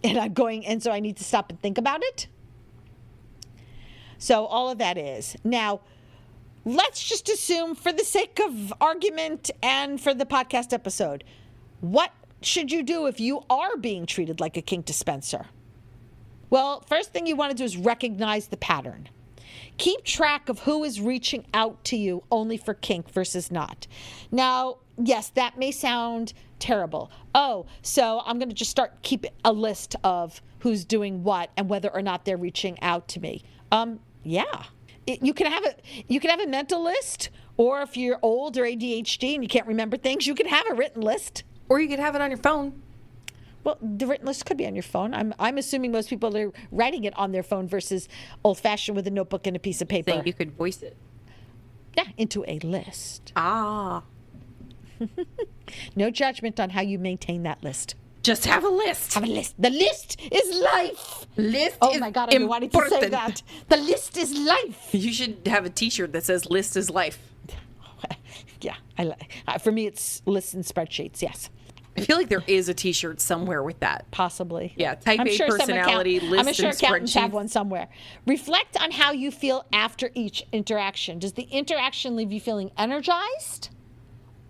and so I need to stop and think about it. So all of that is. Now, let's just assume for the sake of argument and for the podcast episode, what should you do if you are being treated like a Kink Dispenser? Well, first thing you want to do is recognize the pattern. Keep track of who is reaching out to you only for kink versus not. Now, yes, that may sound terrible. Oh, so I'm going to just keep a list of who's doing what and whether or not they're reaching out to me. Yeah. You can have a mental list, or if you're old or ADHD and you can't remember things, you can have a written list. Or you could have it on your phone. Well, the written list could be on your phone. I'm assuming most people are writing it on their phone versus old-fashioned with a notebook and a piece of paper. Saying you could voice it. Yeah, into a list. Ah. No judgment on how you maintain that list. Just have a list. Have a list. The list is life. List oh is my God, I've been wanting to say that. The list is life. You should have a t-shirt that says list is life. Yeah. For me, it's lists and spreadsheets, yes. I feel like there is a t-shirt somewhere with that. Possibly. Yeah, type A personality, list I'm sure and accountants spreadsheets. have one somewhere. Reflect on how you feel after each interaction. Does the interaction leave you feeling energized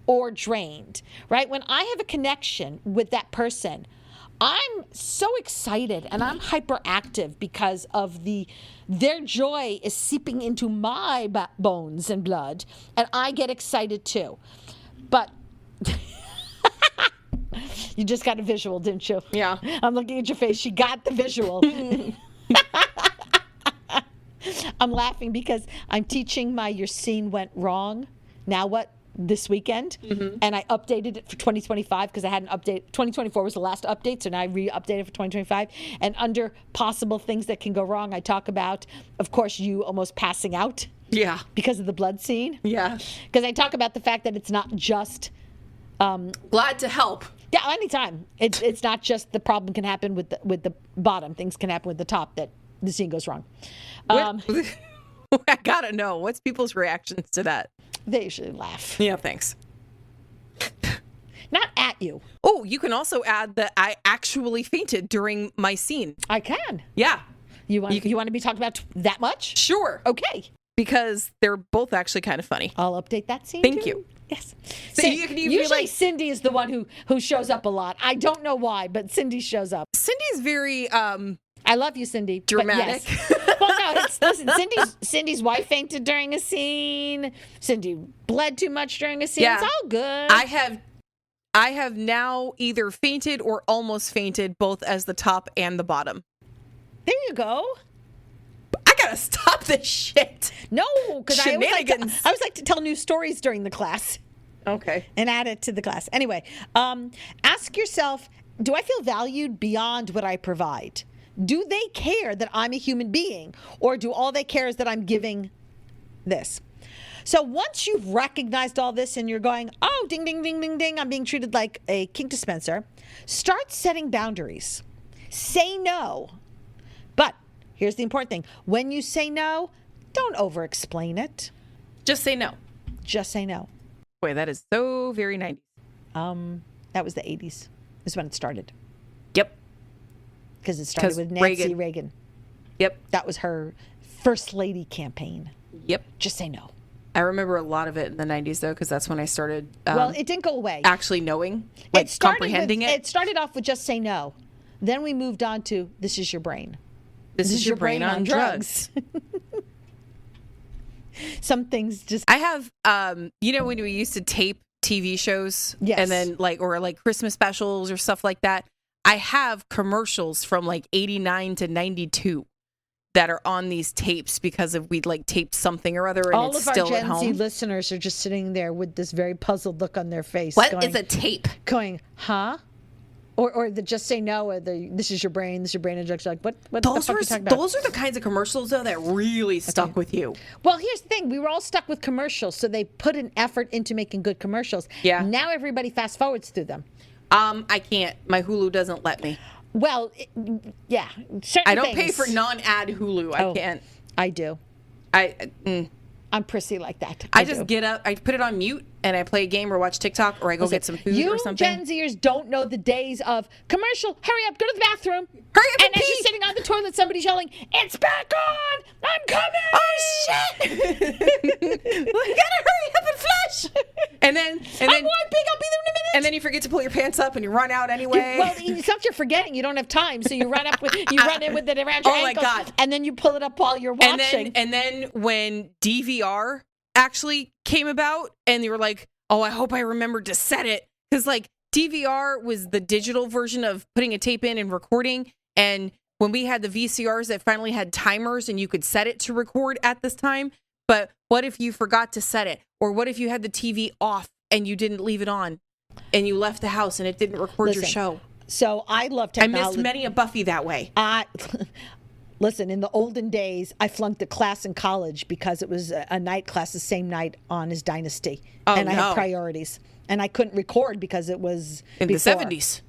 or drained, right? When I have a connection with that person, I'm so excited and I'm hyperactive because of their joy is seeping into my bones and blood, and I get excited too. But you just got a visual, didn't you? Yeah. I'm looking at your face. She got the visual. I'm laughing because I'm teaching my Your Scene Went Wrong. Now what? This weekend. And I updated it for 2025 because I hadn't updated. 2024 was the last update, so now I re-updated for 2025. And under possible things that can go wrong, I talk about, of course, you almost passing out. Yeah. Because of the blood scene. Yeah. Because I talk about the fact that it's not just... Glad to help. Yeah, anytime. It's not just the problem can happen with the bottom. Things can happen with the top that the scene goes wrong. I gotta know, what's people's reactions to that? They usually laugh. Yeah, thanks. Not at you. Oh, you can also add that I actually fainted during my scene. I can. Yeah. You want to be talking about that much? Sure. Okay. Because they're both actually kind of funny. I'll update that scene. Thank too. you. Yes. So you can even usually like Cindy is the one who shows up a lot. I don't know why, but Cindy shows up. Cindy's very I love you, Cindy. but dramatic. yes. Well, no, listen. Cindy's wife fainted during a scene. Cindy bled too much during a scene. Yeah. It's all good. I have now either fainted or almost fainted, both as the top and the bottom. There you go. I gotta stop this shit. No, because I always Shenanigans. like to tell new stories during the class Okay. and add it to the class. Anyway, ask yourself, do I feel valued beyond what I provide? Do they care that I'm a human being, or do all they care is that I'm giving this? So once you've recognized all this and you're going, oh, ding, ding, ding, ding, ding, I'm being treated like a kink dispenser, start setting boundaries. Say no. But here's the important thing. When you say no, don't over-explain it. Just say no. Just say no. Boy, that is so very 90s. That was the 80s. Is when it started. Yep. Because it started 'Cause with Nancy Reagan. Reagan. Yep. That was her first lady campaign. Yep. Just say no. I remember a lot of it in the 90s, though, because that's when I started Well, it didn't go away. actually knowing, like comprehending it. It started off with just say no. Then we moved on to this is your brain. This is your brain on drugs. Some things just... I have, when we used to tape TV shows, Yes. and then or Christmas specials or stuff like that, I have commercials from like 89 to 92 that are on these tapes because we taped something or other, and all it's of our still at Gen Z home. listeners are just sitting there with this very puzzled look on their face. What is a tape? Going, huh? Or the just say no, or the this is your brain and drugs. Like, what the fuck are you talking about? Those are the kinds of commercials, though, that really stuck with you. Well, here's the thing. We were all stuck with commercials, so they put an effort into making good commercials. Yeah. Now everybody fast forwards through them. I can't. My Hulu doesn't let me. Well, yeah. I don't pay for non-ad Hulu. I can't. I do. I'm prissy like that. I just get up, I put it on mute, and I play a game or watch TikTok, or I go get some food or something. You Gen Zers don't know the days of commercial. Hurry up, go to the bathroom. Hurry up and and as you're pee. sitting on the toilet, somebody's yelling, "It's back on! I'm coming!" Oh shit! We gotta hurry up and flush. And then I'm wiping. I'll be there in a minute. and then you forget to pull your pants up, and you run out anyway. Well, it's not you're forgetting. You don't have time, so you run in with it around your Oh my ankle, God. and then you pull it up while you're watching. And then when DVR actually came about, and they were like, "Oh, I hope I remembered to set it," because DVR was the digital version of putting a tape in and recording. And when we had the VCRs that finally had timers and you could set it to record at this time, but what if you forgot to set it? Or what if you had the TV off and you didn't leave it on and you left the house and it didn't record your show? So I love I technology. missed many a Buffy that way. Listen, in the olden days, I flunked a class in college because it was a night class the same night on as Dynasty. Oh, and I no. had priorities. And I couldn't record because it was In before. the 70s.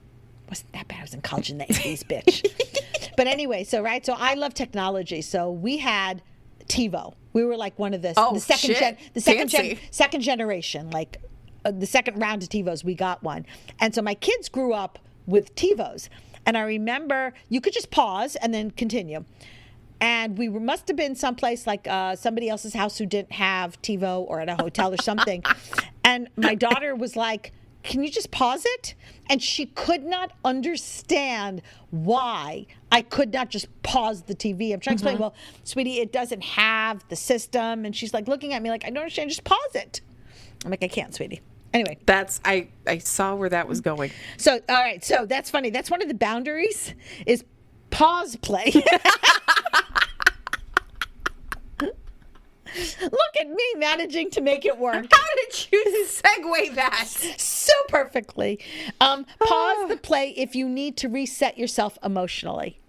Wasn't that bad. I was in college in the 80s, bitch. But anyway, so I love technology. So we had TiVo. We were like one of the second Fancy. second generation, like the second round of TiVos. We got one, and so my kids grew up with TiVos, and I remember you could just pause and then continue. And we must have been someplace like somebody else's house who didn't have TiVo, or at a hotel or something. And my daughter was like, can you just pause it? And she could not understand why I could not just pause the TV. I'm trying to explain, well, sweetie, it doesn't have the system. And she's like looking at me like, I don't understand, just pause it. I'm like, I can't, sweetie. Anyway. I saw where that was going. So, all right. So that's funny. That's one of the boundaries is pause play. Look at me managing to make it work. How did you segue that? So perfectly. Pause the play if you need to reset yourself emotionally.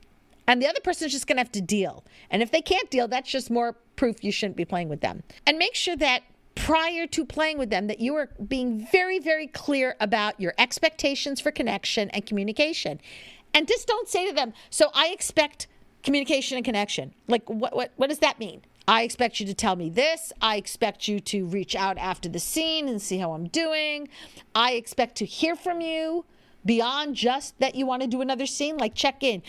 And the other person is just going to have to deal. And if they can't deal, that's just more proof you shouldn't be playing with them. And make sure that prior to playing with them that you are being very, very clear about your expectations for connection and communication. And just don't say to them, so I expect communication and connection. Like, what does that mean? I expect you to tell me this. I expect you to reach out after the scene and see how I'm doing. I expect to hear from you beyond just that you want to do another scene, like check in.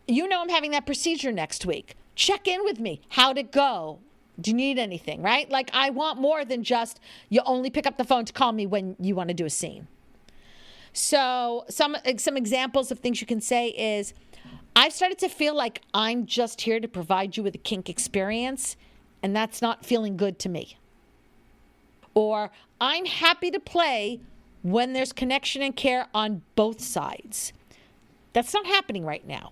You know I'm having that procedure next week. Check in with me. How'd it go? Do you need anything, right? Like, I want more than just you only pick up the phone to call me when you want to do a scene. So some examples of things you can say is, I've started to feel like I'm just here to provide you with a kink experience, and that's not feeling good to me. Or, I'm happy to play when there's connection and care on both sides. That's not happening right now.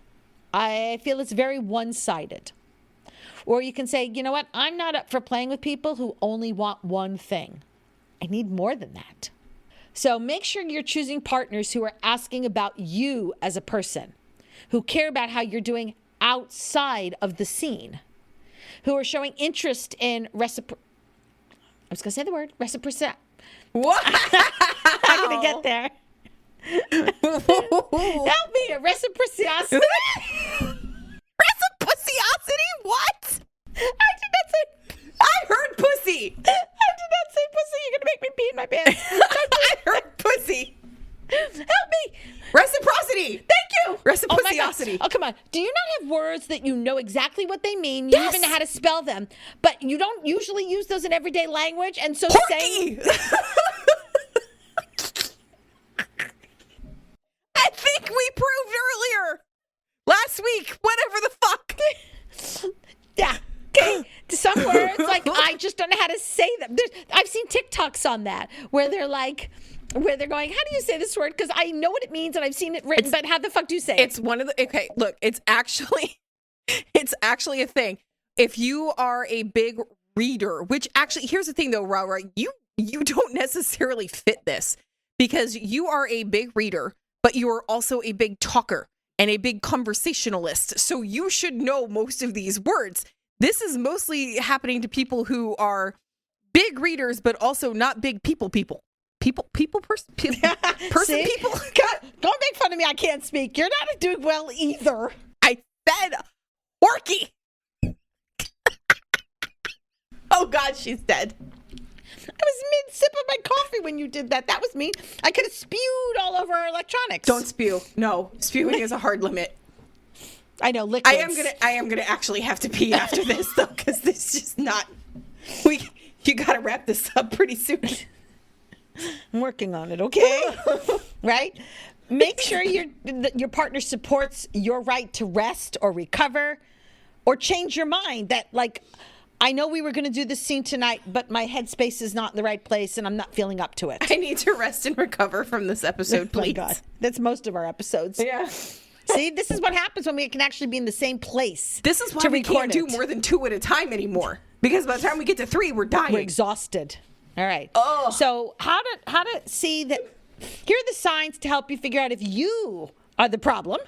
I feel it's very one-sided. Or you can say, you know what? I'm not up for playing with people who only want one thing. I need more than that. So make sure you're choosing partners who are asking about you as a person, who care about how you're doing outside of the scene, who are showing interest in reciprocity. What? I'm going to get there. Help me, reciprocity. Reciprocity? What? I did not say. I heard pussy. I did not say pussy. You're going to make me pee in my pants. I heard pussy. Help me. Reciprocity. Thank you. Reciprocity. Oh, come on. Do you not have words that you know exactly what they mean? You even know how to spell them, but you don't usually use those in everyday language. And so saying... I think we proved earlier. Last week. Whatever the fuck. Yeah. Okay. Some words, like, I just don't know how to say them. I've seen TikToks on that where they're like... Where they're going, how do you say this word? Because I know what it means and I've seen it written, but how the fuck do you say it? It's one of the, okay, look, it's actually a thing. If you are a big reader, which actually, here's the thing though, Raura, you don't necessarily fit this because you are a big reader, but you are also a big talker and a big conversationalist. So you should know most of these words. This is mostly happening to people who are big readers, but also not big people. Person, See? people. God, don't make fun of me. I can't speak. You're not doing well either. I said Orky. Oh God, she's dead. I was mid-sip of my coffee when you did that. That was me. I could have spewed all over our electronics. Don't spew. No, spewing is a hard limit. I know, liquids. I am gonna actually have to pee after this though, because this is just not. You gotta wrap this up pretty soon. I'm working on it, okay? Right? Make sure your partner supports your right to rest or recover or change your mind that, like, I know we were going to do this scene tonight, but my headspace is not in the right place and I'm not feeling up to it. I need to rest and recover from this episode, please. Oh my God. That's most of our episodes. Yeah. See, this is what happens when we can actually be in the same place. This is why we can't do more than 2 at a time anymore. Because by the time we get to 3, we're dying. We're exhausted. All right. Oh. So how to see that? Here are the signs to help you figure out if you are the problem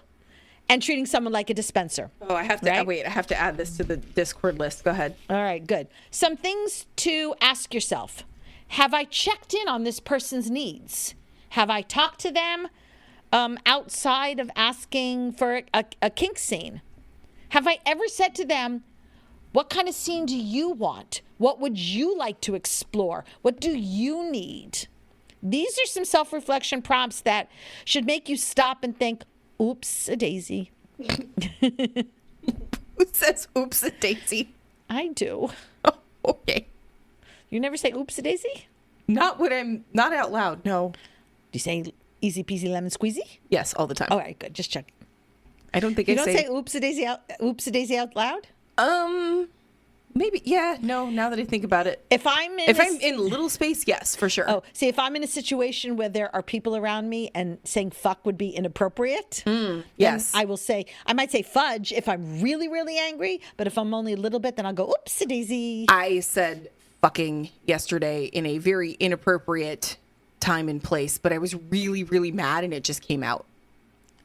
and treating someone like a dispenser. Oh, I have to wait. I have to add this to the Discord list. Go ahead. All right, good. Some things to ask yourself. Have I checked in on this person's needs? Have I talked to them outside of asking for a kink scene? Have I ever said to them, what kind of scene do you want? What would you like to explore? What do you need? These are some self-reflection prompts that should make you stop and think, oops, a daisy. Who says oops a daisy? I do. Oh, okay. You never say oops a daisy? Not when I'm not out loud, no. you say easy peasy lemon squeezy? Yes, all the time. All right, good. Just checking. I don't think You I don't say. say oops-a-daisy out loud? Maybe. Yeah. No. Now that I think about it, If I'm in little space, yes, for sure. Oh, see, if I'm in a situation where there are people around me and saying fuck would be inappropriate, yes. then I might say fudge if I'm really, really angry, but if I'm only a little bit, then I'll go, oops, daisy. I said fucking yesterday in a very inappropriate time and place, but I was really, really mad and it just came out.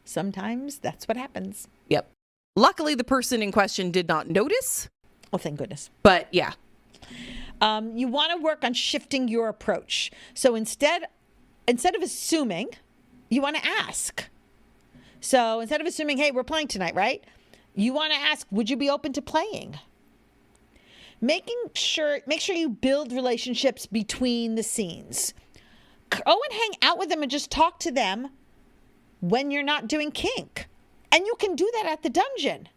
Sometimes that's what happens. Yep. Luckily, the person in question did not notice. Oh, thank goodness. But yeah. You want to work on shifting your approach. So instead of assuming, you want to ask. So instead of assuming, hey, we're playing tonight, right? You want to ask, would you be open to playing? Make sure you build relationships between the scenes. Go and hang out with them and just talk to them when you're not doing kink. And you can do that at the dungeon,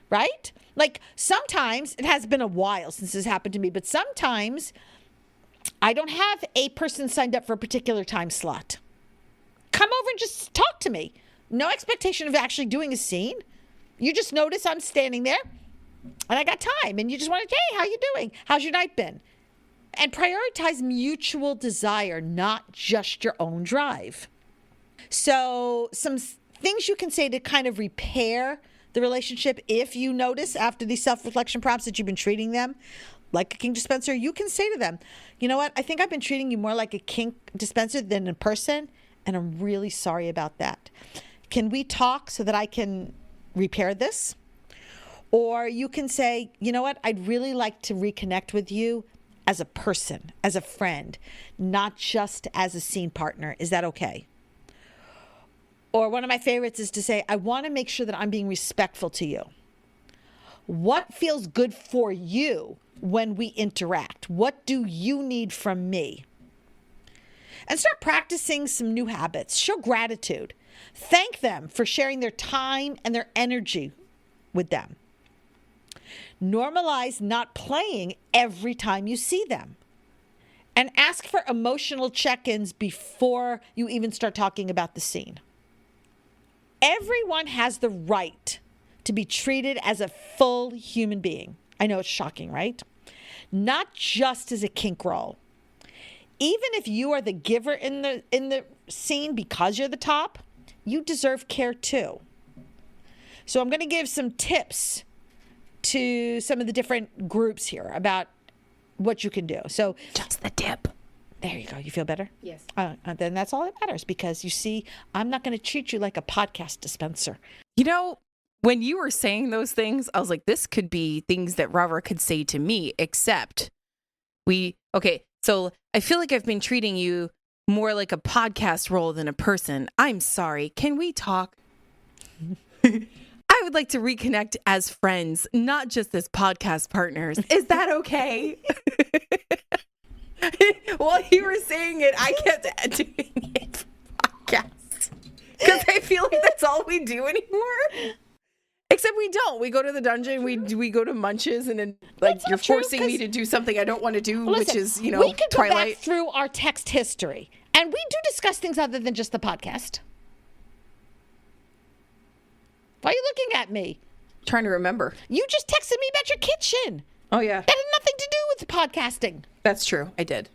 right? Like sometimes, it has been a while since this happened to me, but sometimes I don't have a person signed up for a particular time slot. Come over and just talk to me. No expectation of actually doing a scene. You just notice I'm standing there and I got time and you just want to, hey, how you doing? How's your night been? And prioritize mutual desire, not just your own drive. So some things you can say to kind of repair the relationship, if you notice after these self-reflection prompts that you've been treating them like a kink dispenser, you can say to them, you know what, I think I've been treating you more like a kink dispenser than a person, and I'm really sorry about that. Can we talk so that I can repair this? Or you can say, you know what, I'd really like to reconnect with you as a person, as a friend, not just as a scene partner. Is that okay? Or one of my favorites is to say, I want to make sure that I'm being respectful to you. What feels good for you when we interact? What do you need from me? And start practicing some new habits. Show gratitude. Thank them for sharing their time and their energy with them. Normalize not playing every time you see them. And ask for emotional check-ins before you even start talking about the scene. Everyone has the right to be treated as a full human being. I know it's shocking, right? Not just as a kink role. Even if you are the giver in the scene because you're the top, you deserve care too. So I'm going to give some tips to some of the different groups here about what you can do. So Just the tip. there you go. You feel better? Yes. Then that's all that matters, because you see, I'm not going to treat you like a podcast dispenser. You know, when you were saying those things, I was like, this could be things that Rara could say to me, except so I feel like I've been treating you more like a podcast role than a person. I'm sorry. Can we talk? I would like to reconnect as friends, not just as podcast partners. Is that okay? While you were saying it, I kept doing it for podcasts because I feel like that's all we do anymore. Except we don't. We go to the dungeon. We go to Munches, and then you're true, forcing me to do something I don't want to do, Listen, which is we could go back Twilight. through our text history, and we do discuss things other than just the podcast. Why are you looking at me? Trying to remember. You just texted me about your kitchen. Oh yeah, That had nothing to do with the podcasting. that's true. I did.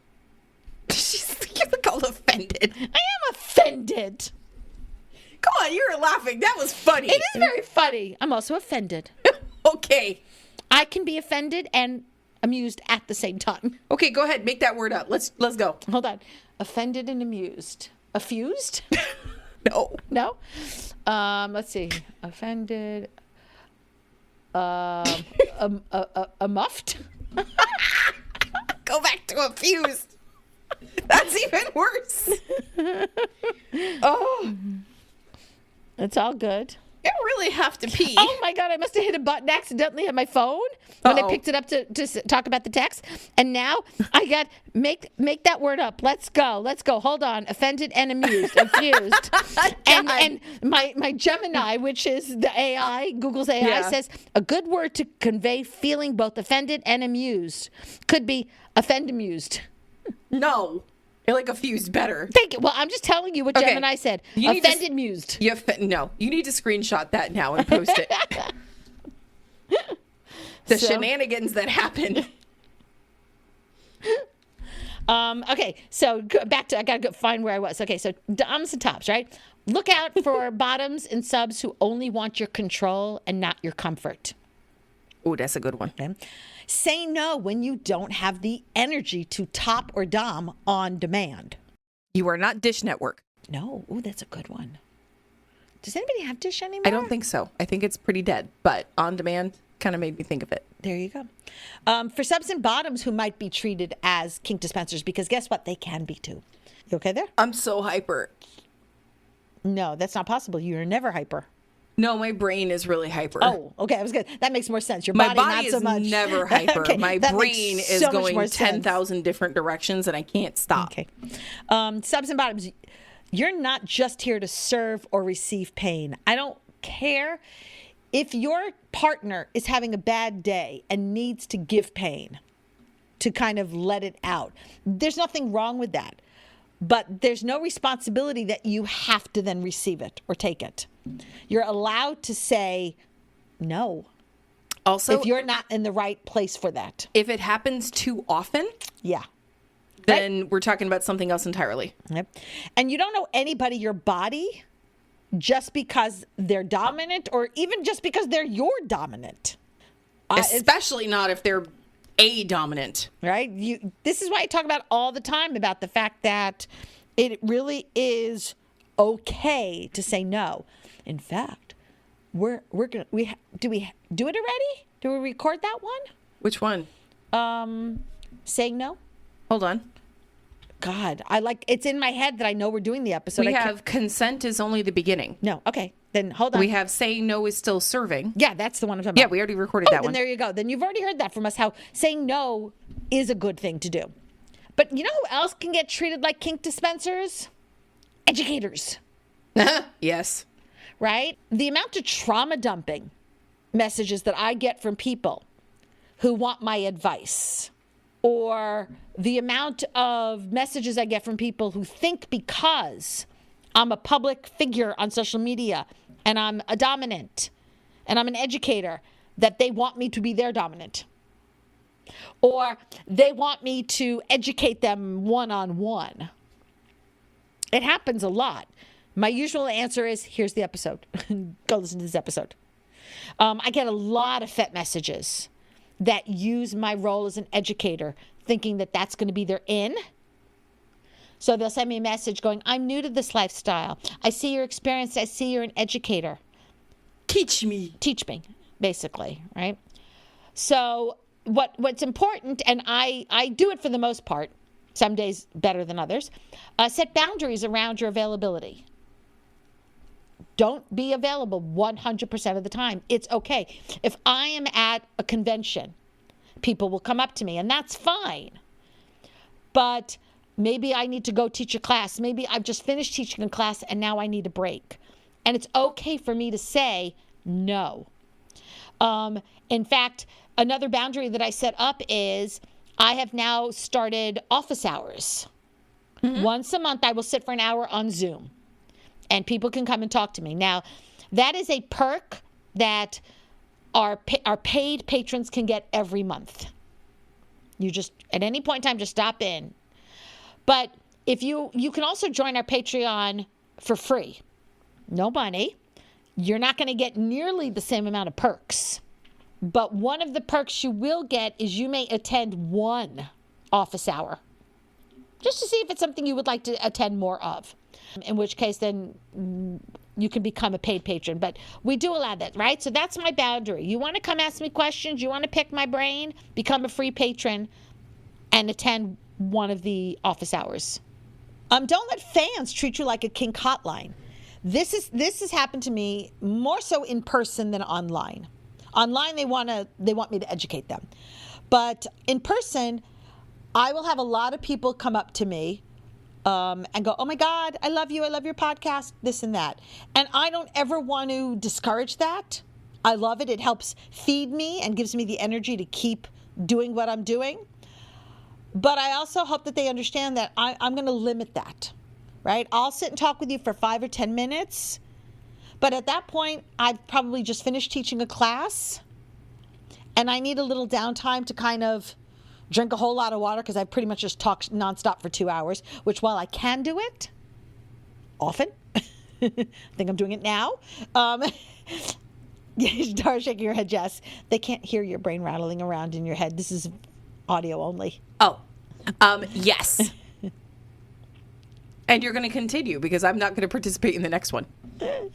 You look all offended. I am offended. Come on, you were laughing. That was funny. It is very funny. I'm also offended. Okay. I can be offended and amused at the same time. Okay, go ahead. Make that word up. Let's go. Hold on. Offended and amused. Affused? No. No? Let's see. Offended. A muffed? Go back to affused. That's even worse. Oh. It's all good. I really have to pee. Oh my God, I must have hit a button accidentally on my phone when I Uh-oh. picked it up to talk about the text. And now I got, make that word up. Let's go. Hold on. Offended and amused. Affused. and my Gemini, which is the AI, Google's AI, Yeah. says a good word to convey feeling both offended and amused could be offend amused. No. You're like a fused better. Thank you. Well, I'm just telling you what Okay. Gemini said. You need to- Offended, mused. No, you need to screenshot that now and post it. The shenanigans that happen. Okay, so back to, I gotta go find where I was. Okay, so doms and tops, right? Look out for bottoms and subs who only want your control and not your comfort. Oh, that's a good one. Okay. Say no when you don't have the energy to top or dom on demand. You are not Dish Network. No. Ooh, that's a good one. Does anybody have Dish anymore? I don't think so. I think it's pretty dead, but on demand kind of made me think of it. There you go. For subs and bottoms who might be treated as kink dispensers, because guess what? They can be too. You okay there? I'm so hyper. No, that's not possible. You're never hyper. No, my brain is really hyper. Oh, okay. I was good. That makes more sense. Your My body body not so is much. never hyper. Okay, My that makes brain is so much more going sense. 10,000 different directions and I can't stop. Okay. Subs and bottoms, you're not just here to serve or receive pain. I don't care if your partner is having a bad day and needs to give pain to kind of let it out. There's nothing wrong with that. But there's no responsibility that you have to then receive it or take it. You're allowed to say no. Also, If you're not in the right place for that. if it happens too often, Yeah. then we're talking about something else entirely. Yep. And you don't know anybody, your body, just because they're dominant or even just because they're your dominant. Especially not if they're a dominant. Right? This is why I talk about all the time about the fact that it really is okay to say no. In fact, we're gonna do we do it already? Do we record that one? Which one? Saying no? Hold on. God, it's in my head that I know we're doing the episode. We I can't- have consent is only the beginning. No, okay. Then hold on. We have saying no is still serving. Yeah, that's the one I'm talking Yeah, about. we already recorded that Then one. there you go. Then you've already heard that from us, how saying no is a good thing to do. But you know who else can get treated like kink dispensers? Educators, Yes. right? The amount of trauma dumping messages that I get from people who want my advice, or the amount of messages I get from people who think because I'm a public figure on social media and I'm a dominant and I'm an educator, that they want me to be their dominant. Or they want me to educate them one-on-one. It happens a lot. My usual answer is, here's the episode. Go listen to this episode. I get a lot of FET messages that use my role as an educator, thinking that that's going to be their in. So they'll send me a message going, I'm new to this lifestyle. I see your experience. I see you're an educator. Teach me. Teach me, basically, right? So what's important, and I do it for the most part, some days better than others, set boundaries around your availability. Don't be available 100% of the time. It's okay. If I am at a convention, people will come up to me, and that's fine. But maybe I need to go teach a class. Maybe I've just finished teaching a class, and now I need a break. And it's okay for me to say no. In fact, another boundary that I set up is I have now started office hours. Mm-hmm. Once a month, I will sit for an hour on Zoom. And people can come and talk to me. Now, that is a perk that our paid patrons can get every month. You just, at any point in time, just stop in. But if you can also join our Patreon for free. No money. You're not going to get nearly the same amount of perks. But one of the perks you will get is you may attend one office hour, just to see if it's something you would like to attend more of. In which case, then you can become a paid patron. But we do allow that, right? So that's my boundary. You want to come ask me questions? You want to pick my brain? Become a free patron and attend one of the office hours. Don't let fans treat you like a kink hotline. This has happened to me more so in person than online. Online, they want me to educate them. But in person, I will have a lot of people come up to me and go, oh my God, I love you. I love your podcast, this and that. And I don't ever want to discourage that. I love it. It helps feed me and gives me the energy to keep doing what I'm doing. But I also hope that they understand that I'm going to limit that, right? I'll sit and talk with you for 5 or 10 minutes. But at that point, I've probably just finished teaching a class. And I need a little downtime to kind of drink a whole lot of water because I've pretty much just talked nonstop for 2 hours, which while I can do it often, I think I'm doing it now. Dara shaking your head, Jess. They can't hear your brain rattling around in your head. This is audio only. Oh, yes. And you're going to continue because I'm not going to participate in the next one. But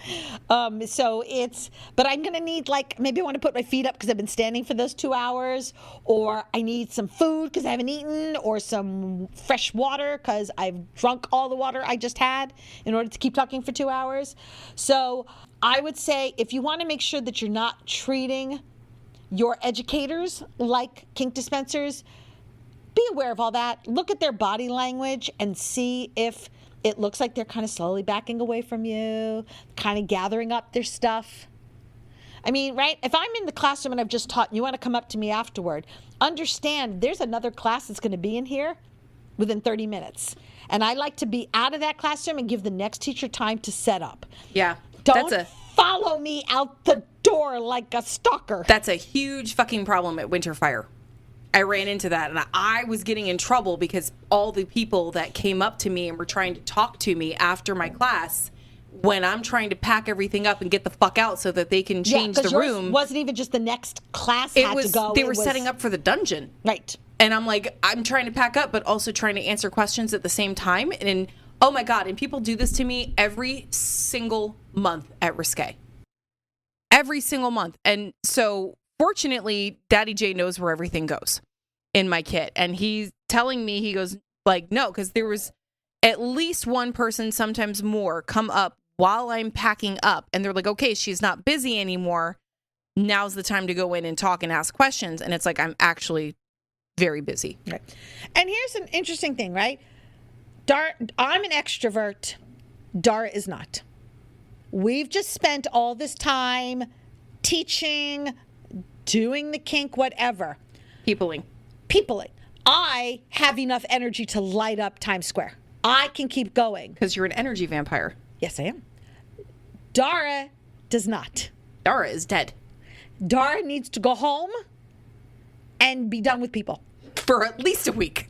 I'm going to need, like, maybe I want to put my feet up because I've been standing for those 2 hours, or I need some food because I haven't eaten, or some fresh water because I've drunk all the water I just had in order to keep talking for 2 hours. So I would say if you want to make sure that you're not treating your educators like kink dispensers, be aware of all that. Look at their body language and see if it looks like they're kind of slowly backing away from you, kind of gathering up their stuff. I mean, right? If I'm in the classroom and I've just taught and you want to come up to me afterward, understand there's another class that's going to be in here within 30 minutes. And I like to be out of that classroom and give the next teacher time to set up. Yeah. Don't follow me out the door like a stalker. That's a huge fucking problem at Winterfire. I ran into that, and I was getting in trouble because all the people that came up to me and were trying to talk to me after my class, when I'm trying to pack everything up and get the fuck out so that they can change the room. It wasn't even just the next class had to go. They were setting up for the dungeon. Right. And I'm like, I'm trying to pack up, but also trying to answer questions at the same time. And oh my God, and people do this to me every single month at Risque. Every single month. And so fortunately, Daddy J knows where everything goes in my kit. And he's telling me, he goes, like, no, because there was at least one person, sometimes more, come up while I'm packing up. And they're like, okay, she's not busy anymore. Now's the time to go in and talk and ask questions. And it's like, I'm actually very busy. Right. And here's an interesting thing, right? I'm an extrovert. Dara is not. We've just spent all this time teaching, doing the kink, whatever. Peopling. I have enough energy to light up Times Square. I can keep going. Because you're an energy vampire. Yes, I am. Dara does not. Dara is dead. Dara needs to go home and be done with people. For at least a week.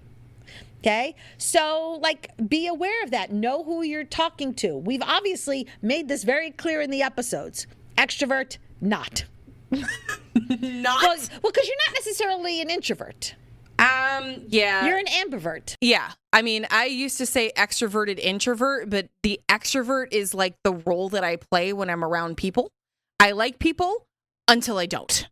Okay? So, like, be aware of that. Know who you're talking to. We've obviously made this very clear in the episodes. Extrovert, not. Not? Well, because you're not necessarily an introvert. Yeah. You're an ambivert. Yeah. I mean, I used to say extroverted introvert, but the extrovert is like the role that I play when I'm around people. I like people until I don't.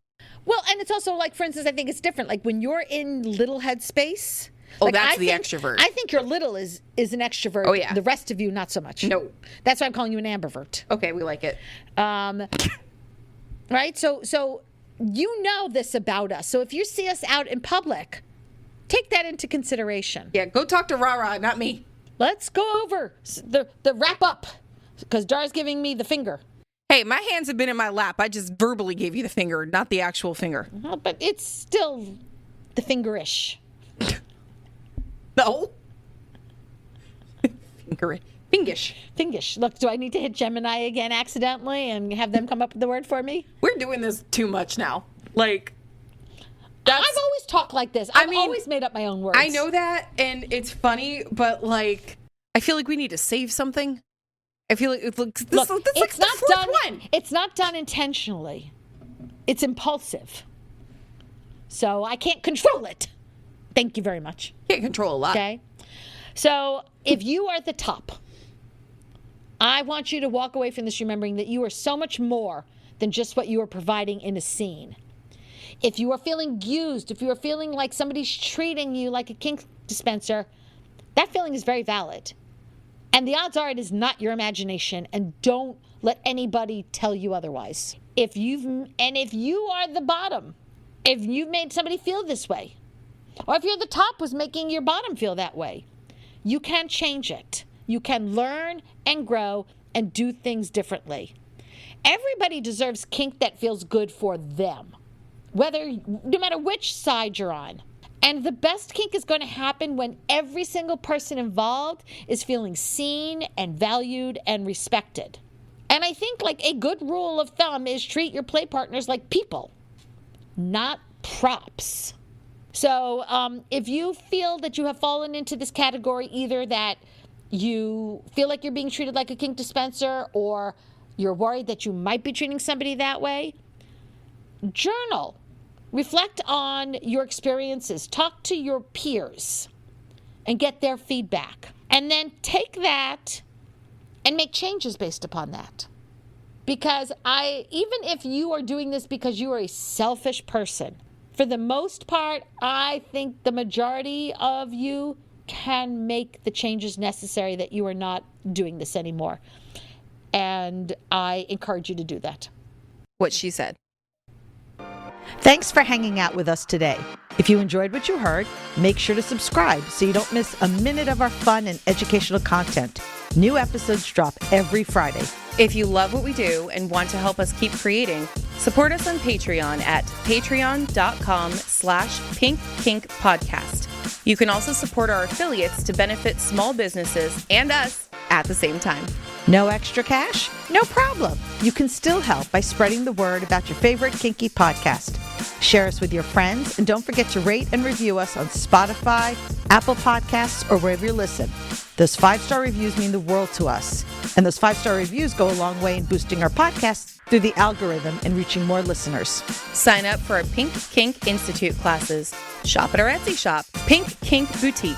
Well, and it's also like, for instance, I think it's different. Like when you're in little head space. Oh, like, that's the extrovert. I think your little is an extrovert. Oh, yeah. The rest of you, not so much. No. That's why I'm calling you an ambivert. Okay, we like it. Right? So you know this about us. So if you see us out in public, take that into consideration. Yeah, go talk to Rara, not me. Let's go over the wrap up because Dara's giving me the finger. Hey, my hands have been in my lap. I just verbally gave you the finger, not the actual finger. Well, but it's still the fingerish. No. Fingish. Fingish. Look, do I need to hit Gemini again accidentally and have them come up with the word for me? We're doing this too much now. Like, I've always talked like this. I've always made up my own words. I know that, and it's funny, but like, I feel like we need to save something. I feel like this Look, it's like it's the not fourth done. one. It's not done intentionally. It's impulsive. So I can't control it. Thank you very much. Can't control a lot. Okay. So if you are at the top, I want you to walk away from this remembering that you are so much more than just what you are providing in a scene. If you are feeling used, if you are feeling like somebody's treating you like a kink dispenser, that feeling is very valid. And the odds are it is not your imagination, and don't let anybody tell you otherwise. If you are the bottom, if you've made somebody feel this way, or if you're the top was making your bottom feel that way, you can change it. You can learn and grow and do things differently. Everybody deserves kink that feels good for them, no matter which side you're on. And the best kink is going to happen when every single person involved is feeling seen and valued and respected. And I think like a good rule of thumb is treat your play partners like people, not props. So if you feel that you have fallen into this category, either that you feel like you're being treated like a kink dispenser or you're worried that you might be treating somebody that way, journal. Reflect on your experiences. Talk to your peers and get their feedback. And then take that and make changes based upon that. Because even if you are doing this because you are a selfish person, for the most part, I think the majority of you can make the changes necessary that you are not doing this anymore. And I encourage you to do that. What she said. Thanks for hanging out with us today. If you enjoyed what you heard, make sure to subscribe so you don't miss a minute of our fun and educational content. New episodes drop every Friday. If you love what we do and want to help us keep creating, support us on Patreon at patreon.com/pinkkinkpodcast. You can also support our affiliates to benefit small businesses and us at the same time. No extra cash? No problem. You can still help by spreading the word about your favorite kinky podcast. Share us with your friends, and don't forget to rate and review us on Spotify, Apple Podcasts, or wherever you listen. Those 5-star reviews mean the world to us. And those 5-star reviews go a long way in boosting our podcast through the algorithm and reaching more listeners. Sign up for our Pink Kink Institute classes. Shop at our Etsy shop, Pink Kink Boutique.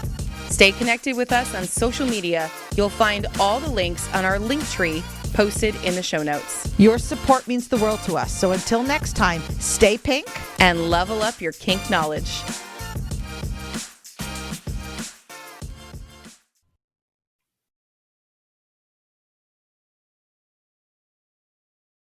Stay connected with us on social media. You'll find all the links on our link tree posted in the show notes. Your support means the world to us. So until next time, stay pink and level up your kink knowledge.